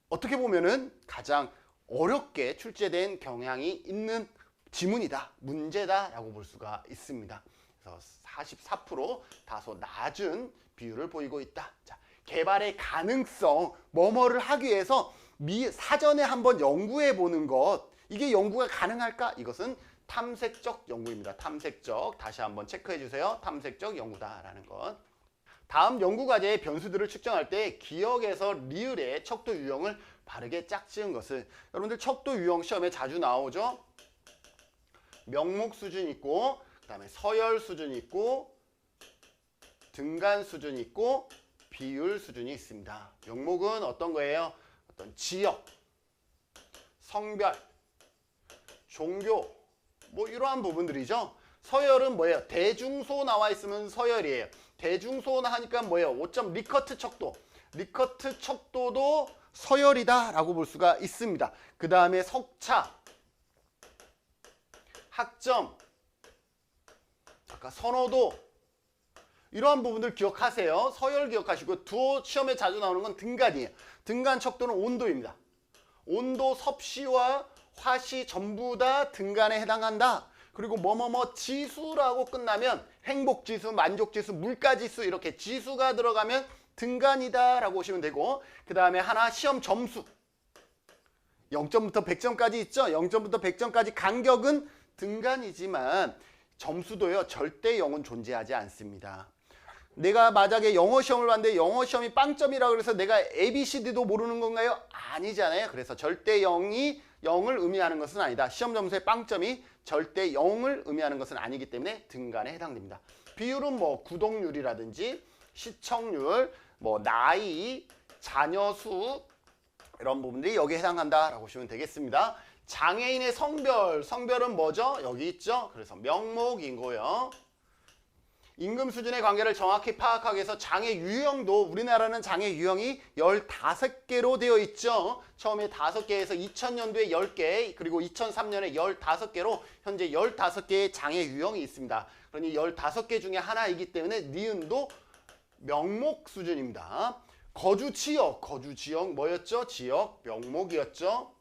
어떻게 보면은 가장 어렵게 출제된 경향이 있는 지문이다, 문제다라고 볼 수가 있습니다. 그래서 44% 다소 낮은 비율을 보이고 있다. 자, 개발의 가능성, 뭐뭐를 하기 위해서 사전에 한번 연구해 보는 것, 이게 연구가 가능할까? 이것은 탐색적 연구입니다. 탐색적, 다시 한번 체크해 주세요. 탐색적 연구다라는 것. 다음 연구과제의 변수들을 측정할 때 기억에서 리을의 척도 유형을 바르게 짝지은 것을, 여러분들 척도 유형 시험에 자주 나오죠. 명목 수준 있고, 그 다음에 서열 수준이 있고, 등간 수준이 있고, 비율 수준이 있습니다. 명목은 어떤 거예요? 어떤 지역, 성별, 종교, 이러한 부분들이죠. 서열은 뭐예요? 대중소 나와 있으면 서열이에요. 대중소 하니까 뭐예요? 5점 리커트 척도. 리커트 척도도 서열이다 라고 볼 수가 있습니다. 그 다음에 석차, 학점, 아까 선호도, 이러한 부분들 기억하세요. 서열 기억하시고, 두어 시험에 자주 나오는 건 등간이에요. 등간 척도는 온도입니다. 온도, 섭씨와 화씨 전부 다 등간에 해당한다. 그리고 뭐뭐뭐 지수라고 끝나면 행복지수, 만족지수, 물가지수 이렇게 지수가 들어가면 등간이다 라고 보시면 되고, 그 다음에 하나 시험 점수 0점부터 100점까지 있죠. 0점부터 100점까지 간격은 등간이지만 점수도요 절대 0은 존재하지 않습니다. 내가 만약에 영어 시험을 봤는데 영어 시험이 빵점이라고 그래서 내가 ABCD도 모르는 건가요? 아니잖아요. 그래서 절대 0을 의미하는 것은 아니다. 시험 점수의 빵점이 절대 0을 의미하는 것은 아니기 때문에 등간에 해당됩니다. 비율은 구독률이라든지 시청률, 나이, 자녀 수 이런 부분들이 여기에 해당한다라고 보시면 되겠습니다. 장애인의 성별은 뭐죠? 여기 있죠. 그래서 명목이고요. 임금 수준의 관계를 정확히 파악하기 위해서 장애 유형도, 우리나라는 장애 유형이 15개로 되어 있죠. 처음에 5개에서 2000년도에 10개, 그리고 2003년에 15개로 현재 15개의 장애 유형이 있습니다. 그러니 15개 중에 하나이기 때문에 니은도 명목 수준입니다. 거주 지역 뭐였죠? 지역, 명목이었죠.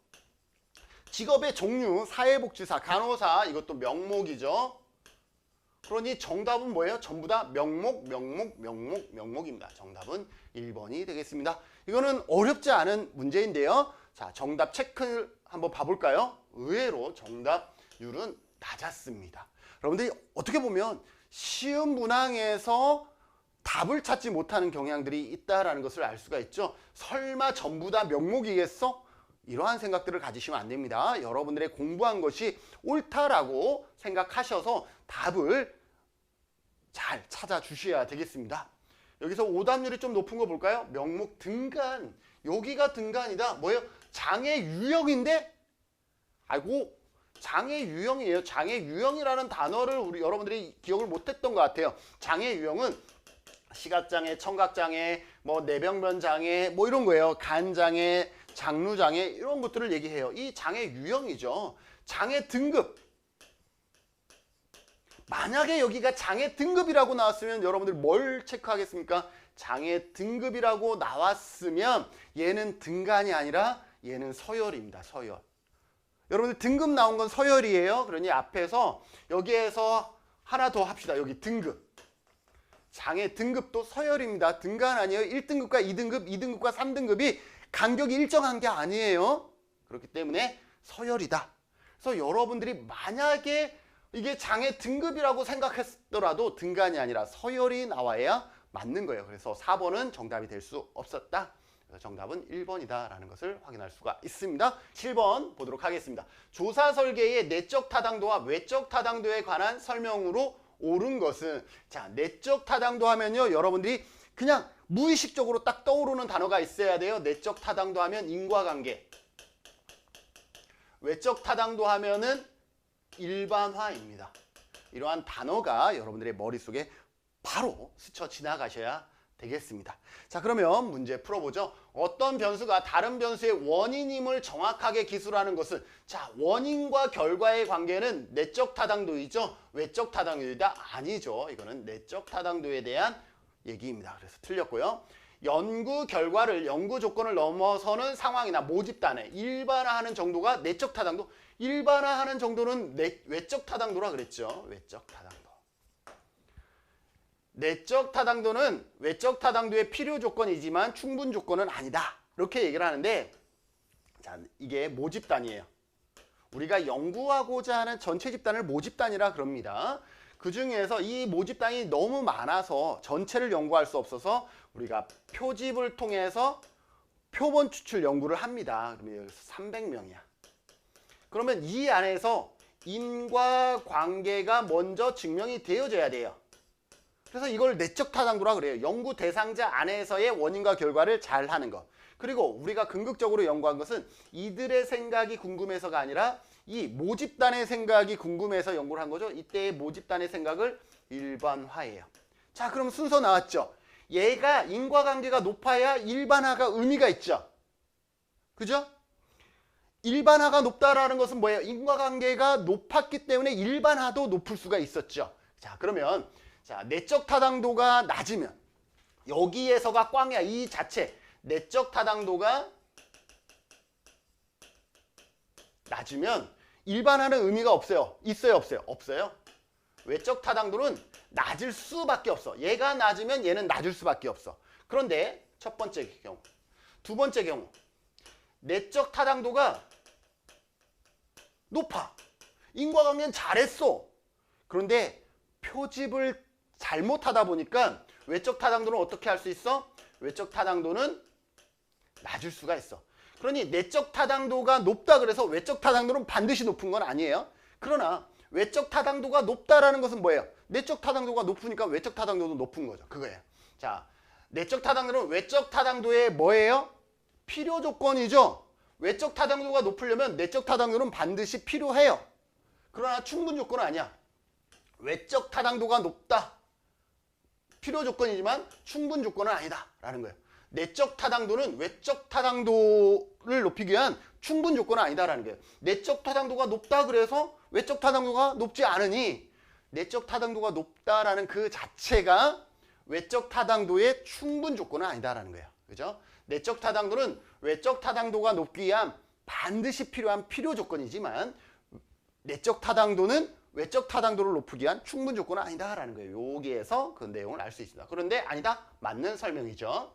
직업의 종류, 사회복지사, 간호사, 이것도 명목이죠. 그러니 정답은 뭐예요? 전부 다 명목입니다. 정답은 1번이 되겠습니다. 이거는 어렵지 않은 문제인데요. 자, 정답 체크를 한번 봐볼까요? 의외로 정답률은 낮았습니다. 여러분들이 어떻게 보면 쉬운 문항에서 답을 찾지 못하는 경향들이 있다는 것을 알 수가 있죠. 설마 전부 다 명목이겠어? 이러한 생각들을 가지시면 안 됩니다. 여러분들의 공부한 것이 옳다라고 생각하셔서 답을 잘 찾아주셔야 되겠습니다. 여기서 오답률이 좀 높은 거 볼까요? 명목 등간. 여기가 등간이다. 뭐예요? 장애 유형인데? 아이고, 장애 유형이에요. 장애 유형이라는 단어를 여러분들이 기억을 못했던 것 같아요. 장애 유형은 시각장애, 청각장애, 뇌병변장애, 이런 거예요. 간장애, 장루장애 이런 것들을 얘기해요. 이 장애 유형이죠. 장애 등급 만약에 여기가 장애 등급이라고 나왔으면 여러분들 뭘 체크하겠습니까? 장애 등급이라고 나왔으면 얘는 등간이 아니라 얘는 서열입니다. 서열. 여러분들 등급 나온 건 서열이에요. 그러니 앞에서 여기에서 하나 더 합시다. 여기 등급. 장애 등급도 서열입니다. 등간 아니에요. 1등급과 2등급, 2등급과 3등급이 간격이 일정한 게 아니에요. 그렇기 때문에 서열이다. 그래서 여러분들이 만약에 이게 장애 등급이라고 생각했더라도 등간이 아니라 서열이 나와야 맞는 거예요. 그래서 4번은 정답이 될 수 없었다. 그래서 정답은 1번이다 라는 것을 확인할 수가 있습니다. 7번 보도록 하겠습니다. 조사 설계의 내적 타당도와 외적 타당도에 관한 설명으로 옳은 것은, 자, 내적 타당도 하면요, 여러분들이 그냥 무의식적으로 딱 떠오르는 단어가 있어야 돼요. 내적 타당도 하면 인과관계, 외적 타당도 하면은 일반화입니다. 이러한 단어가 여러분들의 머릿속에 바로 스쳐 지나가셔야 되겠습니다. 자, 그러면 문제 풀어보죠. 어떤 변수가 다른 변수의 원인임을 정확하게 기술하는 것은, 자, 원인과 결과의 관계는 내적 타당도이죠. 외적 타당도이다? 아니죠. 이거는 내적 타당도에 대한 얘기입니다. 그래서 틀렸고요. 연구 결과를 연구 조건을 넘어서는 상황이나 모집단에 일반화하는 정도가 내적 타당도, 일반화하는 정도는 외적 타당도라 그랬죠. 외적 타당도. 내적 타당도는 외적 타당도의 필요 조건이지만 충분 조건은 아니다. 이렇게 얘기를 하는데, 자, 이게 모집단이에요. 우리가 연구하고자 하는 전체 집단을 모집단이라 그럽니다. 그 중에서 이 모집단이 너무 많아서 전체를 연구할 수 없어서 우리가 표집을 통해서 표본 추출 연구를 합니다. 그러면 300명이야. 그러면 이 안에서 인과관계가 먼저 증명이 되어져야 돼요. 그래서 이걸 내적 타당도라 그래요. 연구 대상자 안에서의 원인과 결과를 잘 하는 것. 그리고 우리가 궁극적으로 연구한 것은 이들의 생각이 궁금해서가 아니라 이 모집단의 생각이 궁금해서 연구를 한 거죠. 이때의 모집단의 생각을 일반화해요. 자, 그럼 순서 나왔죠. 얘가 인과관계가 높아야 일반화가 의미가 있죠. 그죠? 일반화가 높다라는 것은 뭐예요? 인과관계가 높았기 때문에 일반화도 높을 수가 있었죠. 자, 그러면 자, 내적 타당도가 낮으면 여기에서가 꽝이야. 이 자체 내적 타당도가 낮으면 일반화는 의미가 없어요. 있어요, 없어요? 없어요. 외적 타당도는 낮을 수밖에 없어. 얘가 낮으면 얘는 낮을 수밖에 없어. 그런데 첫 번째 경우, 두 번째 경우 내적 타당도가 높아. 인과관계는 잘했어. 그런데 표집을 잘못하다 보니까 외적 타당도는 어떻게 할 수 있어? 외적 타당도는 낮을 수가 있어. 그러니 내적 타당도가 높다 그래서 외적 타당도는 반드시 높은 건 아니에요. 그러나 외적 타당도가 높다라는 것은 뭐예요? 내적 타당도가 높으니까 외적 타당도도 높은 거죠. 그거예요. 자, 내적 타당도는 외적 타당도의 뭐예요? 필요 조건이죠. 외적 타당도가 높으려면 내적 타당도는 반드시 필요해요. 그러나 충분 조건은 아니야. 외적 타당도가 높다. 필요 조건이지만 충분 조건은 아니다. 라는 거예요. 내적 타당도는 외적 타당도를 높이기 위한 충분 조건은 아니다라는 거예요. 내적 타당도가 높다 그래서 외적 타당도가 높지 않으니 내적 타당도가 높다라는 그 자체가 외적 타당도의 충분 조건은 아니다라는 거예요. 그죠? 내적 타당도는 외적 타당도가 높기 위한 반드시 필요한 필요 조건이지만 내적 타당도는 외적 타당도를 높이기 위한 충분 조건은 아니다라는 거예요. 여기에서 그 내용을 알 수 있습니다. 그런데 아니다. 맞는 설명이죠.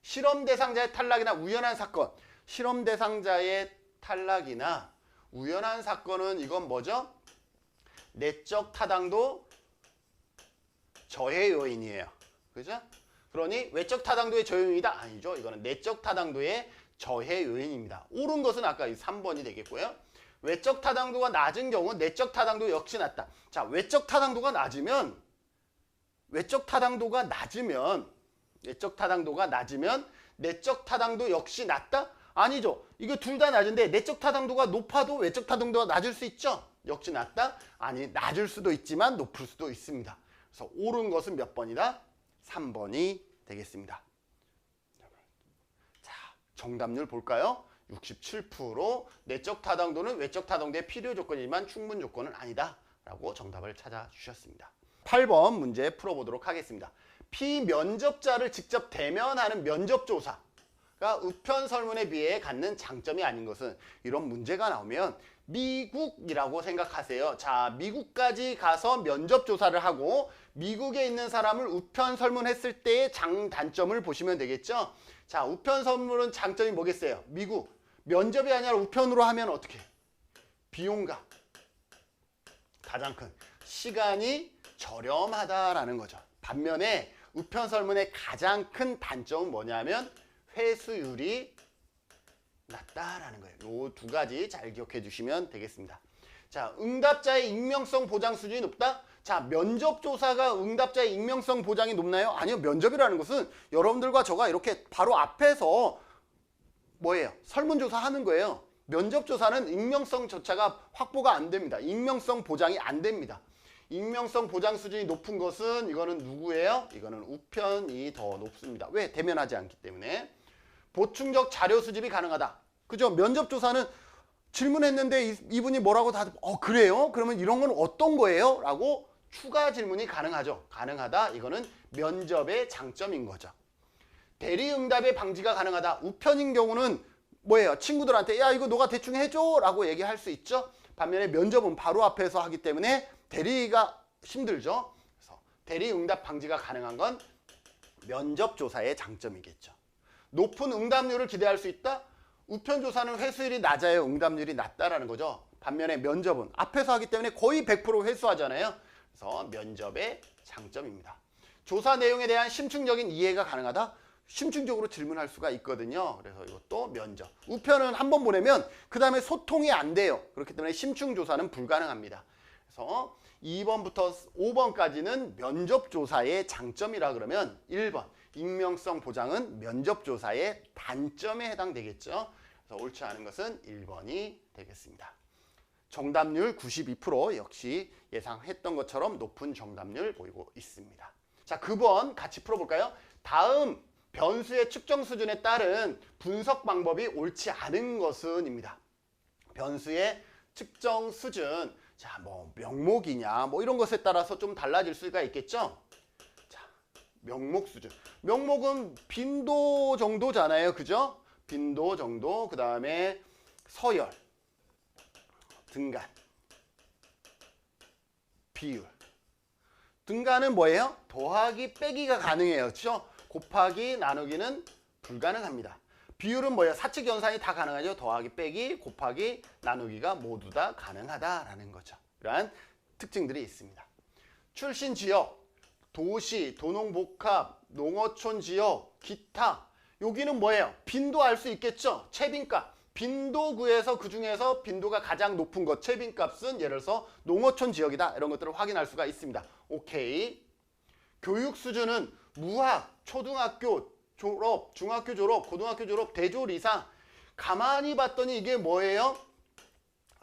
실험 대상자의 탈락이나 우연한 사건. 실험 대상자의 탈락이나 우연한 사건은 이건 뭐죠? 내적 타당도 저해 요인이에요. 그죠? 그러니 외적 타당도의 저해 요인이다? 아니죠. 이거는 내적 타당도의 저해 요인입니다. 옳은 것은 아까 이 3번이 되겠고요. 외적 타당도가 낮은 경우 내적 타당도 역시 낮다. 자, 외적 타당도가 낮으면 내적 타당도가 낮으면 내적 타당도 역시 낮다? 아니죠. 이거 둘 다 낮은데 내적 타당도가 높아도 외적 타당도가 낮을 수 있죠. 역시 낮다? 아니, 낮을 수도 있지만 높을 수도 있습니다. 그래서 옳은 것은 몇 번이다? 3번이 되겠습니다. 자, 정답률 볼까요? 67%. 내적 타당도는 외적 타당도의 필요 조건이지만 충분 조건은 아니다. 라고 정답을 찾아주셨습니다. 8번 문제 풀어보도록 하겠습니다. 피면접자를 직접 대면하는 면접조사가 우편설문에 비해 갖는 장점이 아닌 것은, 이런 문제가 나오면 미국이라고 생각하세요. 자, 미국까지 가서 면접조사를 하고 미국에 있는 사람을 우편설문했을 때의 장단점을 보시면 되겠죠. 자, 우편설문은 장점이 뭐겠어요? 미국 면접이 아니라 우편으로 하면 어떻게? 비용과 가장 큰 시간이 저렴하다라는 거죠. 반면에 우편설문의 가장 큰 단점은 뭐냐면 회수율이 낮다라는 거예요. 요 두 가지 잘 기억해 주시면 되겠습니다. 자, 응답자의 익명성 보장 수준이 높다? 자, 면접조사가 응답자의 익명성 보장이 높나요? 아니요. 면접이라는 것은 여러분들과 저가 이렇게 바로 앞에서 뭐예요? 설문조사 하는 거예요. 면접조사는 익명성조차가 확보가 안 됩니다. 익명성 보장이 안 됩니다. 익명성 보장 수준이 높은 것은 이거는 누구예요? 이거는 우편이 더 높습니다. 왜? 대면하지 않기 때문에. 보충적 자료 수집이 가능하다. 그죠? 면접조사는 질문했는데 이분이 뭐라고 다 그래요? 그러면 이런 건 어떤 거예요? 라고 추가 질문이 가능하죠. 가능하다. 이거는 면접의 장점인 거죠. 대리응답의 방지가 가능하다. 우편인 경우는 뭐예요? 친구들한테 야 이거 너가 대충 해줘 라고 얘기할 수 있죠. 반면에 면접은 바로 앞에서 하기 때문에 대리가 힘들죠. 그래서 대리응답 방지가 가능한 건 면접조사의 장점이겠죠. 높은 응답률을 기대할 수 있다? 우편조사는 회수율이 낮아요. 응답률이 낮다라는 거죠. 반면에 면접은 앞에서 하기 때문에 거의 100% 회수하잖아요. 그래서 면접의 장점입니다. 조사 내용에 대한 심층적인 이해가 가능하다? 심층적으로 질문할 수가 있거든요. 그래서 이것도 면접. 우편은 한 번 보내면 그 다음에 소통이 안 돼요. 그렇기 때문에 심층조사는 불가능합니다. 그래서 2번부터 5번까지는 면접조사의 장점이라 그러면 1번 익명성 보장은 면접조사의 단점에 해당되겠죠. 그래서 옳지 않은 것은 1번이 되겠습니다. 정답률 92% 역시 예상했던 것처럼 높은 정답률 보이고 있습니다. 자, 9번 같이 풀어볼까요? 다음 변수의 측정 수준에 따른 분석 방법이 옳지 않은 것은 입니다. 변수의 측정 수준, 자, 뭐 명목이냐 뭐 이런 것에 따라서 좀 달라질 수가 있겠죠. 자, 명목 수준. 명목은 빈도 정도잖아요. 그죠? 빈도 정도. 그 다음에 서열, 등간, 비율. 등간은 뭐예요? 더하기 빼기가 가능해요. 그렇죠? 곱하기 나누기는 불가능합니다. 비율은 뭐예요? 사칙 연산이 다 가능하죠. 더하기 빼기 곱하기 나누기가 모두 다 가능하다라는 거죠. 이러한 특징들이 있습니다. 출신 지역, 도시, 도농복합, 농어촌 지역, 기타. 여기는 뭐예요? 빈도 알 수 있겠죠? 채빈값. 빈도 구해서 그 중에서 빈도가 가장 높은 것, 채빈값은 예를 들어서 농어촌 지역이다. 이런 것들을 확인할 수가 있습니다. 오케이. 교육 수준은 무학, 초등학교 졸업, 중학교 졸업, 고등학교 졸업, 대졸 이상. 가만히 봤더니 이게 뭐예요?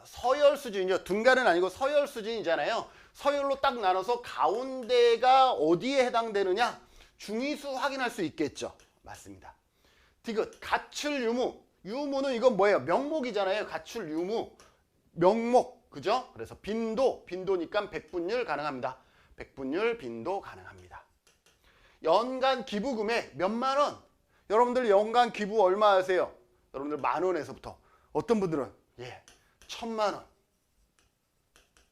서열 수준이죠. 등간은 아니고 서열 수준이잖아요. 서열로 딱 나눠서 가운데가 어디에 해당되느냐? 중위수 확인할 수 있겠죠. 맞습니다. 디귿, 가출 유무. 유무는 이건 뭐예요? 명목이잖아요. 가출 유무. 명목. 그죠? 그래서 빈도. 빈도니까 백분율 가능합니다. 백분율 빈도 가능합니다. 연간 기부 금액 몇만 원. 여러분들 연간 기부 얼마 하세요? 여러분들 10,000원에서부터. 어떤 분들은 1,000만 원.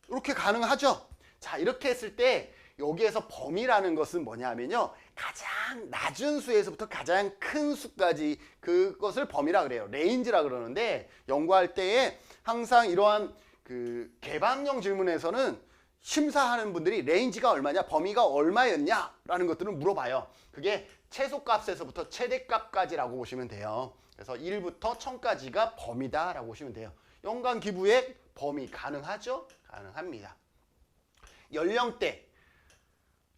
이렇게 가능하죠? 자, 이렇게 했을 때 여기에서 범위라는 것은 뭐냐면요. 가장 낮은 수에서부터 가장 큰 수까지 그것을 범위라 그래요. 레인지라 그러는데 연구할 때에 항상 이러한 그 개방형 질문에서는 심사하는 분들이 레인지가 얼마냐, 범위가 얼마였냐 라는 것들을 물어봐요. 그게 최소값에서부터 최대값까지라고 보시면 돼요. 그래서 1부터 1000까지가 범위다 라고 보시면 돼요. 연간 기부액 범위 가능하죠? 가능합니다. 연령대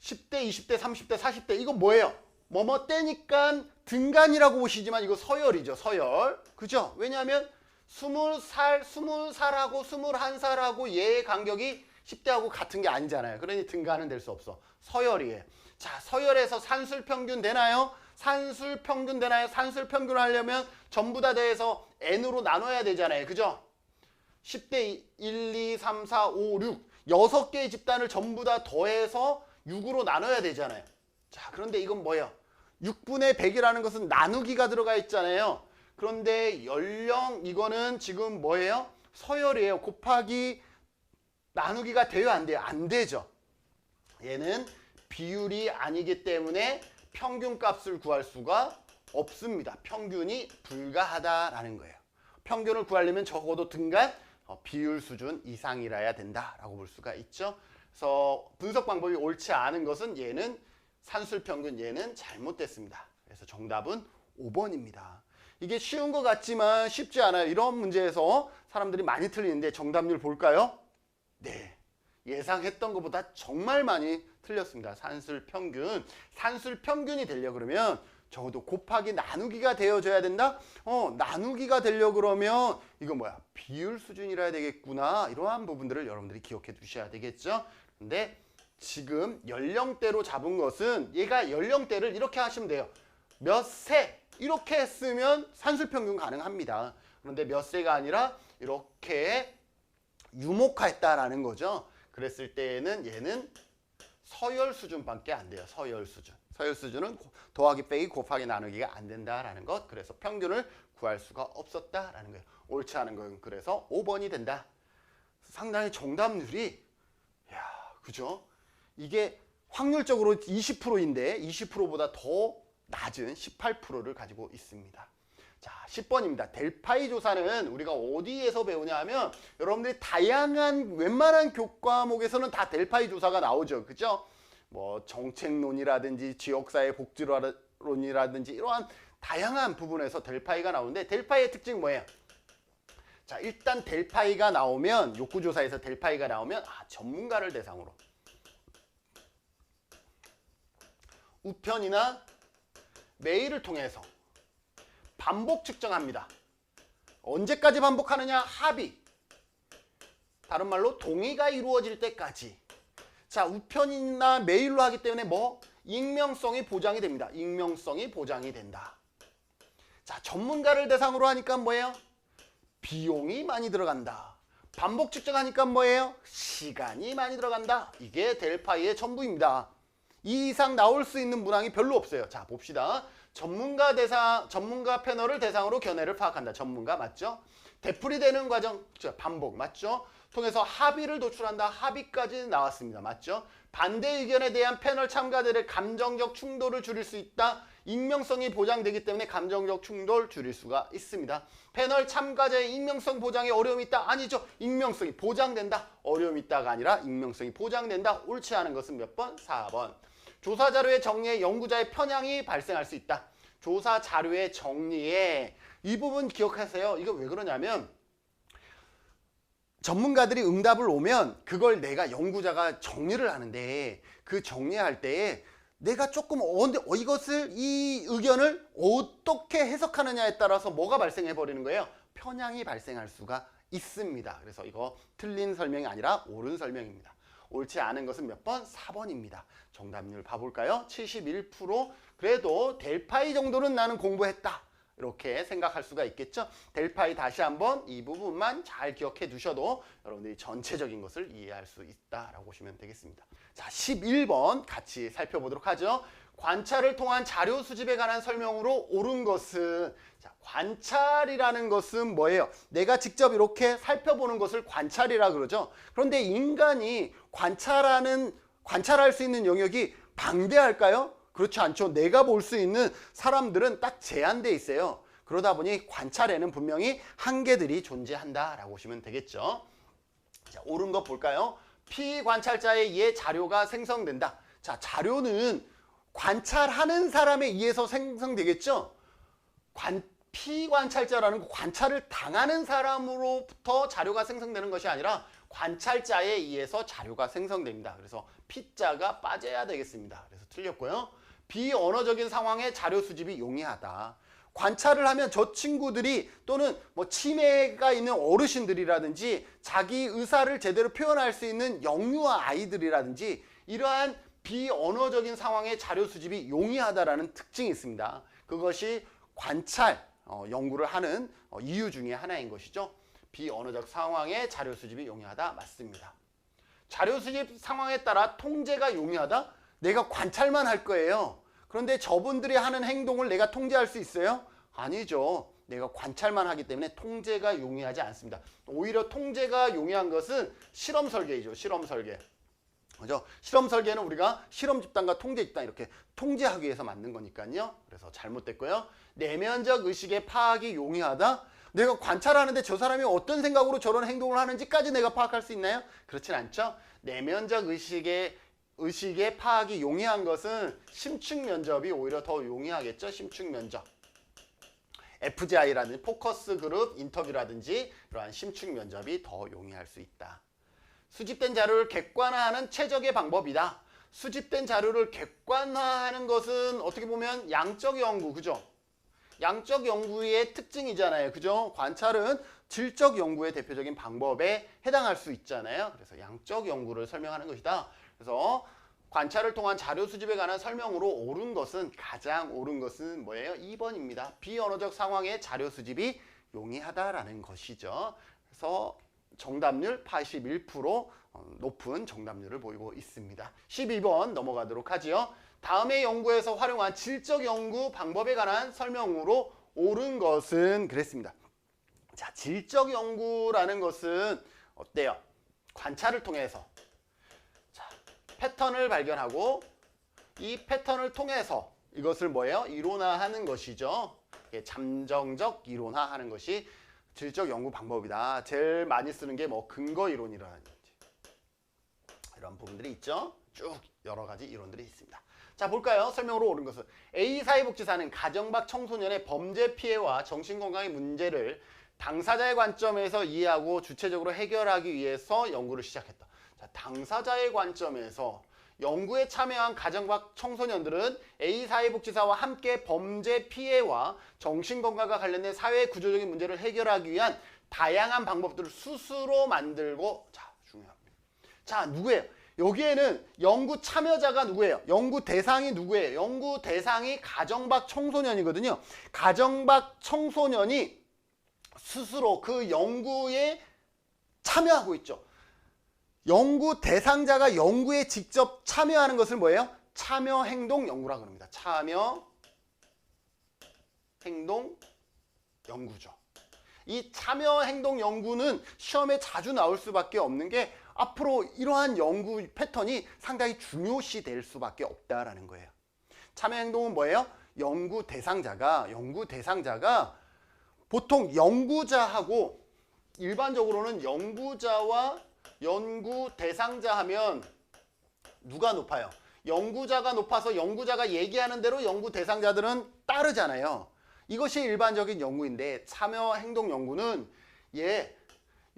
10대, 20대, 30대, 40대 이거 뭐예요? 뭐뭐 때니까 등간이라고 보시지만 이거 서열이죠. 서열. 그죠? 왜냐하면 20살, 20살하고 21살하고 얘의 간격이 10대하고 같은 게 아니잖아요. 그러니 등간은 될 수 없어. 서열이에요. 자, 서열에서 산술평균 되나요? 산술평균 되나요? 산술평균 하려면 전부 다 더해서 n으로 나눠야 되잖아요. 그죠? 10대 1, 2, 3, 4, 5, 6 6개의 집단을 전부 다 더해서 6으로 나눠야 되잖아요. 자, 그런데 이건 뭐예요? 6분의 100이라는 것은 나누기가 들어가 있잖아요. 그런데 연령 이거는 지금 뭐예요? 서열이에요. 곱하기 나누기가 돼요? 안 돼요? 안 되죠. 얘는 비율이 아니기 때문에 평균값을 구할 수가 없습니다. 평균이 불가하다라는 거예요. 평균을 구하려면 적어도 등간 비율 수준 이상이라야 된다라고 볼 수가 있죠. 그래서 분석 방법이 옳지 않은 것은 얘는 산술평균, 얘는 잘못됐습니다. 그래서 정답은 5번입니다. 이게 쉬운 것 같지만 쉽지 않아요. 이런 문제에서 사람들이 많이 틀리는데 정답률 볼까요? 네, 예상했던 것보다 정말 많이 틀렸습니다. 산술평균. 산술평균이 되려 그러면 적어도 곱하기 나누기가 되어줘야 된다? 나누기가 되려 그러면 이거 뭐야? 비율 수준이라 되겠구나. 이러한 부분들을 여러분들이 기억해 두셔야 되겠죠? 근데 지금 연령대로 잡은 것은 얘가 연령대를 이렇게 하시면 돼요. 몇 세 이렇게 했으면 산술평균 가능합니다. 그런데 몇 세가 아니라 이렇게 유목화했다라는 거죠. 그랬을 때에는 얘는 서열 수준밖에 안 돼요. 서열 수준. 서열 수준은 더하기 빼기 곱하기 나누기가 안 된다라는 것. 그래서 평균을 구할 수가 없었다라는 거예요. 옳지 않은 건 그래서 5번이 된다. 상당히 정답률이 그죠? 이게 확률적으로 20%인데 20%보다 더 낮은 18%를 가지고 있습니다. 자, 10번입니다. 델파이 조사는 우리가 어디에서 배우냐 하면 여러분들이 다양한 웬만한 교과목에서는 다 델파이 조사가 나오죠. 그죠? 뭐 정책론이라든지 지역사회 복지론이라든지 이러한 다양한 부분에서 델파이가 나오는데 델파이의 특징이 뭐예요? 자, 일단 델파이가 나오면 욕구조사에서 델파이가 나오면 전문가를 대상으로 우편이나 메일을 통해서 반복 측정합니다. 언제까지 반복하느냐? 합의. 다른 말로 동의가 이루어질 때까지. 자, 우편이나 메일로 하기 때문에 뭐? 익명성이 보장이 됩니다. 익명성이 보장이 된다. 자, 전문가를 대상으로 하니까 뭐예요? 비용이 많이 들어간다. 반복 측정하니까 뭐예요? 시간이 많이 들어간다. 이게 델파이의 전부입니다. 이 이상 나올 수 있는 문항이 별로 없어요. 자, 봅시다. 전문가 패널을 대상으로 견해를 파악한다. 전문가 맞죠? 되풀이되는 과정, 반복 맞죠? 통해서 합의를 도출한다. 합의까지 나왔습니다. 맞죠? 반대 의견에 대한 패널 참가들의 감정적 충돌을 줄일 수 있다. 익명성이 보장되기 때문에 감정적 충돌 줄일 수가 있습니다. 패널 참가자의 익명성 보장에 어려움이 있다? 아니죠. 익명성이 보장된다. 어려움이 있다가 아니라 익명성이 보장된다. 옳지 않은 것은 몇 번? 4번. 조사 자료의 정리에 연구자의 편향이 발생할 수 있다. 조사 자료의 정리에 이 부분 기억하세요. 이거 왜 그러냐면 전문가들이 응답을 오면 그걸 내가 연구자가 정리를 하는데 그 정리할 때에 내가 조금 이 의견을 어떻게 해석하느냐에 따라서 뭐가 발생해 버리는 거예요? 편향이 발생할 수가 있습니다. 그래서 이거 틀린 설명이 아니라 옳은 설명입니다. 옳지 않은 것은 몇 번? 4번입니다. 정답률 봐볼까요? 71%. 그래도 델파이 정도는 나는 공부했다. 이렇게 생각할 수가 있겠죠. 델파이 다시 한번 이 부분만 잘 기억해 두셔도 여러분들이 전체적인 것을 이해할 수 있다라고 보시면 되겠습니다. 자, 11번 같이 살펴보도록 하죠. 관찰을 통한 자료 수집에 관한 설명으로 옳은 것은, 자, 관찰이라는 것은 뭐예요? 내가 직접 이렇게 살펴보는 것을 관찰이라 그러죠. 그런데 인간이 관찰할 수 있는 영역이 방대할까요? 그렇지 않죠. 내가 볼 수 있는 사람들은 딱 제한되어 있어요. 그러다 보니 관찰에는 분명히 한계들이 존재한다라고 보시면 되겠죠. 자, 옳은 것 볼까요? 피관찰자에 의해 자료가 생성된다. 자, 자료는 관찰하는 사람에 의해서 생성되겠죠. 피관찰자라는 관찰을 당하는 사람으로부터 자료가 생성되는 것이 아니라 관찰자에 의해서 자료가 생성됩니다. 그래서 피자가 빠져야 되겠습니다. 그래서 틀렸고요. 비언어적인 상황에 자료 수집이 용이하다. 관찰을 하면 저 친구들이 또는 뭐 치매가 있는 어르신들이라든지 자기 의사를 제대로 표현할 수 있는 영유아 아이들이라든지 이러한 비언어적인 상황에 자료 수집이 용이하다라는 특징이 있습니다. 그것이 관찰 연구를 하는 이유 중에 하나인 것이죠. 비언어적 상황에 자료 수집이 용이하다 맞습니다. 자료 수집 상황에 따라 통제가 용이하다? 내가 관찰만 할 거예요. 그런데 저분들이 하는 행동을 내가 통제할 수 있어요? 아니죠. 내가 관찰만 하기 때문에 통제가 용이하지 않습니다. 오히려 통제가 용이한 것은 실험 설계이죠. 실험 설계. 그죠? 실험 설계는 우리가 실험 집단과 통제 집단 이렇게 통제하기 위해서 만든 거니까요. 그래서 잘못됐고요. 내면적 의식의 파악이 용이하다? 내가 관찰하는데 저 사람이 어떤 생각으로 저런 행동을 하는지까지 내가 파악할 수 있나요? 그렇진 않죠. 내면적 의식의 파악이 용이한 것은 심층 면접이 오히려 더 용이하겠죠. 심층 면접. FGI라든지 포커스 그룹 인터뷰라든지 이러한 심층 면접이 더 용이할 수 있다. 수집된 자료를 객관화하는 최적의 방법이다. 수집된 자료를 객관화하는 것은 어떻게 보면 양적 연구, 그죠? 양적 연구의 특징이잖아요. 그죠? 관찰은 질적 연구의 대표적인 방법에 해당할 수 있잖아요. 그래서 양적 연구를 설명하는 것이다. 그래서 관찰을 통한 자료 수집에 관한 설명으로 가장 옳은 것은 뭐예요? 2번입니다. 비언어적 상황의 자료 수집이 용이하다라는 것이죠. 그래서 정답률 81% 높은 정답률을 보이고 있습니다. 12번 넘어가도록 하지요. 다음의 연구에서 활용한 질적 연구 방법에 관한 설명으로 옳은 것은 그랬습니다. 자, 질적 연구라는 것은 어때요? 관찰을 통해서 패턴을 발견하고 이 패턴을 통해서 이것을 뭐예요? 이론화하는 것이죠. 잠정적 이론화하는 것이 질적 연구 방법이다. 제일 많이 쓰는 게 뭐 근거 이론이라든지 이런 부분들이 있죠. 쭉 여러 가지 이론들이 있습니다. 자, 볼까요? 설명으로 옳은 것은 A 사회복지사는 가정 밖 청소년의 범죄 피해와 정신건강의 문제를 당사자의 관점에서 이해하고 주체적으로 해결하기 위해서 연구를 시작했다. 자, 당사자의 관점에서 연구에 참여한 가정 밖 청소년들은 A 사회복지사와 함께 범죄 피해와 정신건강과 관련된 사회 구조적인 문제를 해결하기 위한 다양한 방법들을 스스로 만들고, 자, 중요합니다. 자, 누구예요? 여기에는 연구 참여자가 누구예요? 연구 대상이 누구예요? 연구 대상이 가정 밖 청소년이거든요. 가정 밖 청소년이 스스로 그 연구에 참여하고 있죠. 연구 대상자가 연구에 직접 참여하는 것을 뭐예요? 참여 행동 연구라고 합니다. 참여 행동 연구죠. 이 참여 행동 연구는 시험에 자주 나올 수밖에 없는 게 앞으로 이러한 연구 패턴이 상당히 중요시 될 수밖에 없다라는 거예요. 참여 행동은 뭐예요? 연구 대상자가 보통 연구자하고 일반적으로는 연구자와 연구 대상자 하면 누가 높아요? 연구자가 높아서 연구자가 얘기하는 대로 연구 대상자들은 따르잖아요. 이것이 일반적인 연구인데 참여 행동 연구는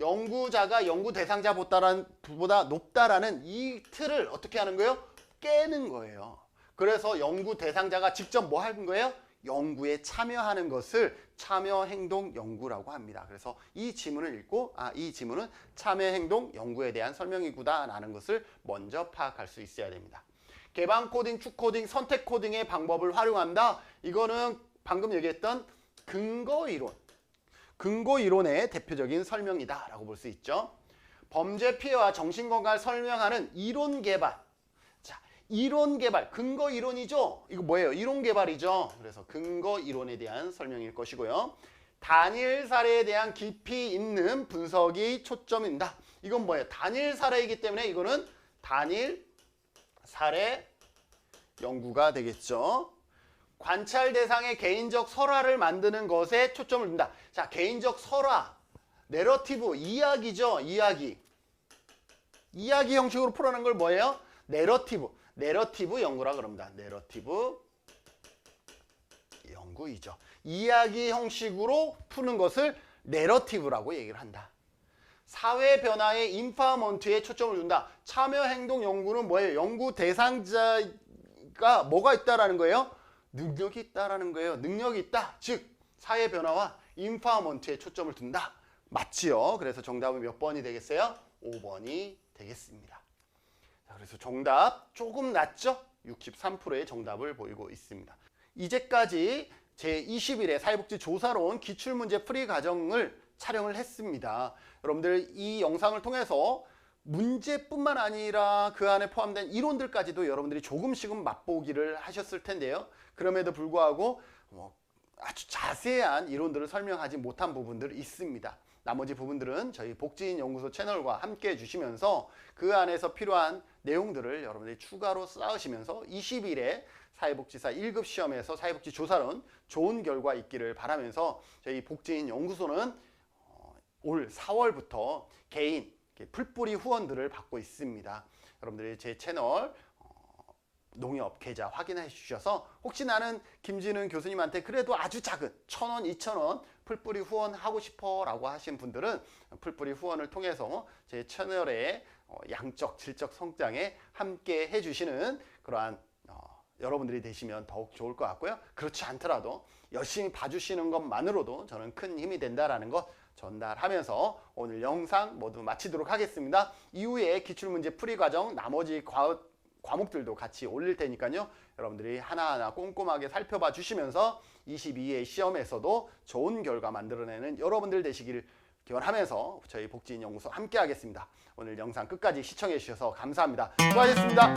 연구자가 연구 대상자보다 높다라는 이 틀을 어떻게 하는 거예요? 깨는 거예요. 그래서 연구 대상자가 직접 뭐 하는 거예요? 연구에 참여하는 것을 참여 행동 연구라고 합니다. 그래서 이 지문을 읽고 이 지문은 참여 행동 연구에 대한 설명이구나 라는 것을 먼저 파악할 수 있어야 됩니다. 개방 코딩, 축 코딩, 선택 코딩의 방법을 활용한다. 이거는 방금 얘기했던 근거 이론의 대표적인 설명이다 라고 볼 수 있죠. 범죄 피해와 정신건강을 설명하는 이론 개발. 이론 개발, 근거 이론이죠? 이거 뭐예요? 이론 개발이죠. 그래서 근거 이론에 대한 설명일 것이고요. 단일 사례에 대한 깊이 있는 분석이 초점입니다. 이건 뭐예요? 단일 사례이기 때문에 이거는 단일 사례 연구가 되겠죠. 관찰 대상의 개인적 설화를 만드는 것에 초점을 둔다. 자, 개인적 설화, 내러티브, 이야기죠. 이야기 형식으로 풀어낸 걸 뭐예요? 내러티브 연구라 그럽니다. 내러티브 연구이죠. 이야기 형식으로 푸는 것을 내러티브라고 얘기를 한다. 사회 변화의 인파먼트에 초점을 둔다. 참여 행동 연구는 뭐예요? 연구 대상자가 뭐가 있다라는 거예요? 능력이 있다라는 거예요. 능력이 있다. 즉 사회 변화와 인파먼트에 초점을 둔다. 맞지요? 그래서 정답은 몇 번이 되겠어요? 5번이 되겠습니다. 그래서 정답 조금 낮죠? 63%의 정답을 보이고 있습니다. 이제까지 제21회 사회복지 조사론 기출문제 풀이 과정을 촬영을 했습니다. 여러분들 이 영상을 통해서 문제뿐만 아니라 그 안에 포함된 이론들까지도 여러분들이 조금씩은 맛보기를 하셨을 텐데요. 그럼에도 불구하고 아주 자세한 이론들을 설명하지 못한 부분들이 있습니다. 나머지 부분들은 저희 복지인 연구소 채널과 함께 해주시면서 그 안에서 필요한 내용들을 여러분들이 추가로 쌓으시면서 20일에 사회복지사 1급 시험에서 사회복지 조사론 좋은 결과 있기를 바라면서 저희 복지인 연구소는 올 4월부터 개인 풀뿌리 후원들을 받고 있습니다. 여러분들이 제 채널 농협 계좌 확인해 주셔서 혹시 나는 김진은 교수님한테 그래도 아주 작은 1,000원, 2,000원 풀뿌리 후원하고 싶어 라고 하신 분들은 풀뿌리 후원을 통해서 제 채널의 양적, 질적 성장에 함께 해주시는 그러한 여러분들이 되시면 더욱 좋을 것 같고요. 그렇지 않더라도 열심히 봐주시는 것만으로도 저는 큰 힘이 된다라는 것 전달하면서 오늘 영상 모두 마치도록 하겠습니다. 이후에 기출문제 풀이 과정 나머지 과목들도 같이 올릴 테니까요. 여러분들이 하나하나 꼼꼼하게 살펴봐 주시면서 22회 시험에서도 좋은 결과 만들어내는 여러분들 되시기를 기원하면서 저희 복지인 연구소 함께 하겠습니다. 오늘 영상 끝까지 시청해 주셔서 감사합니다. 수고하셨습니다.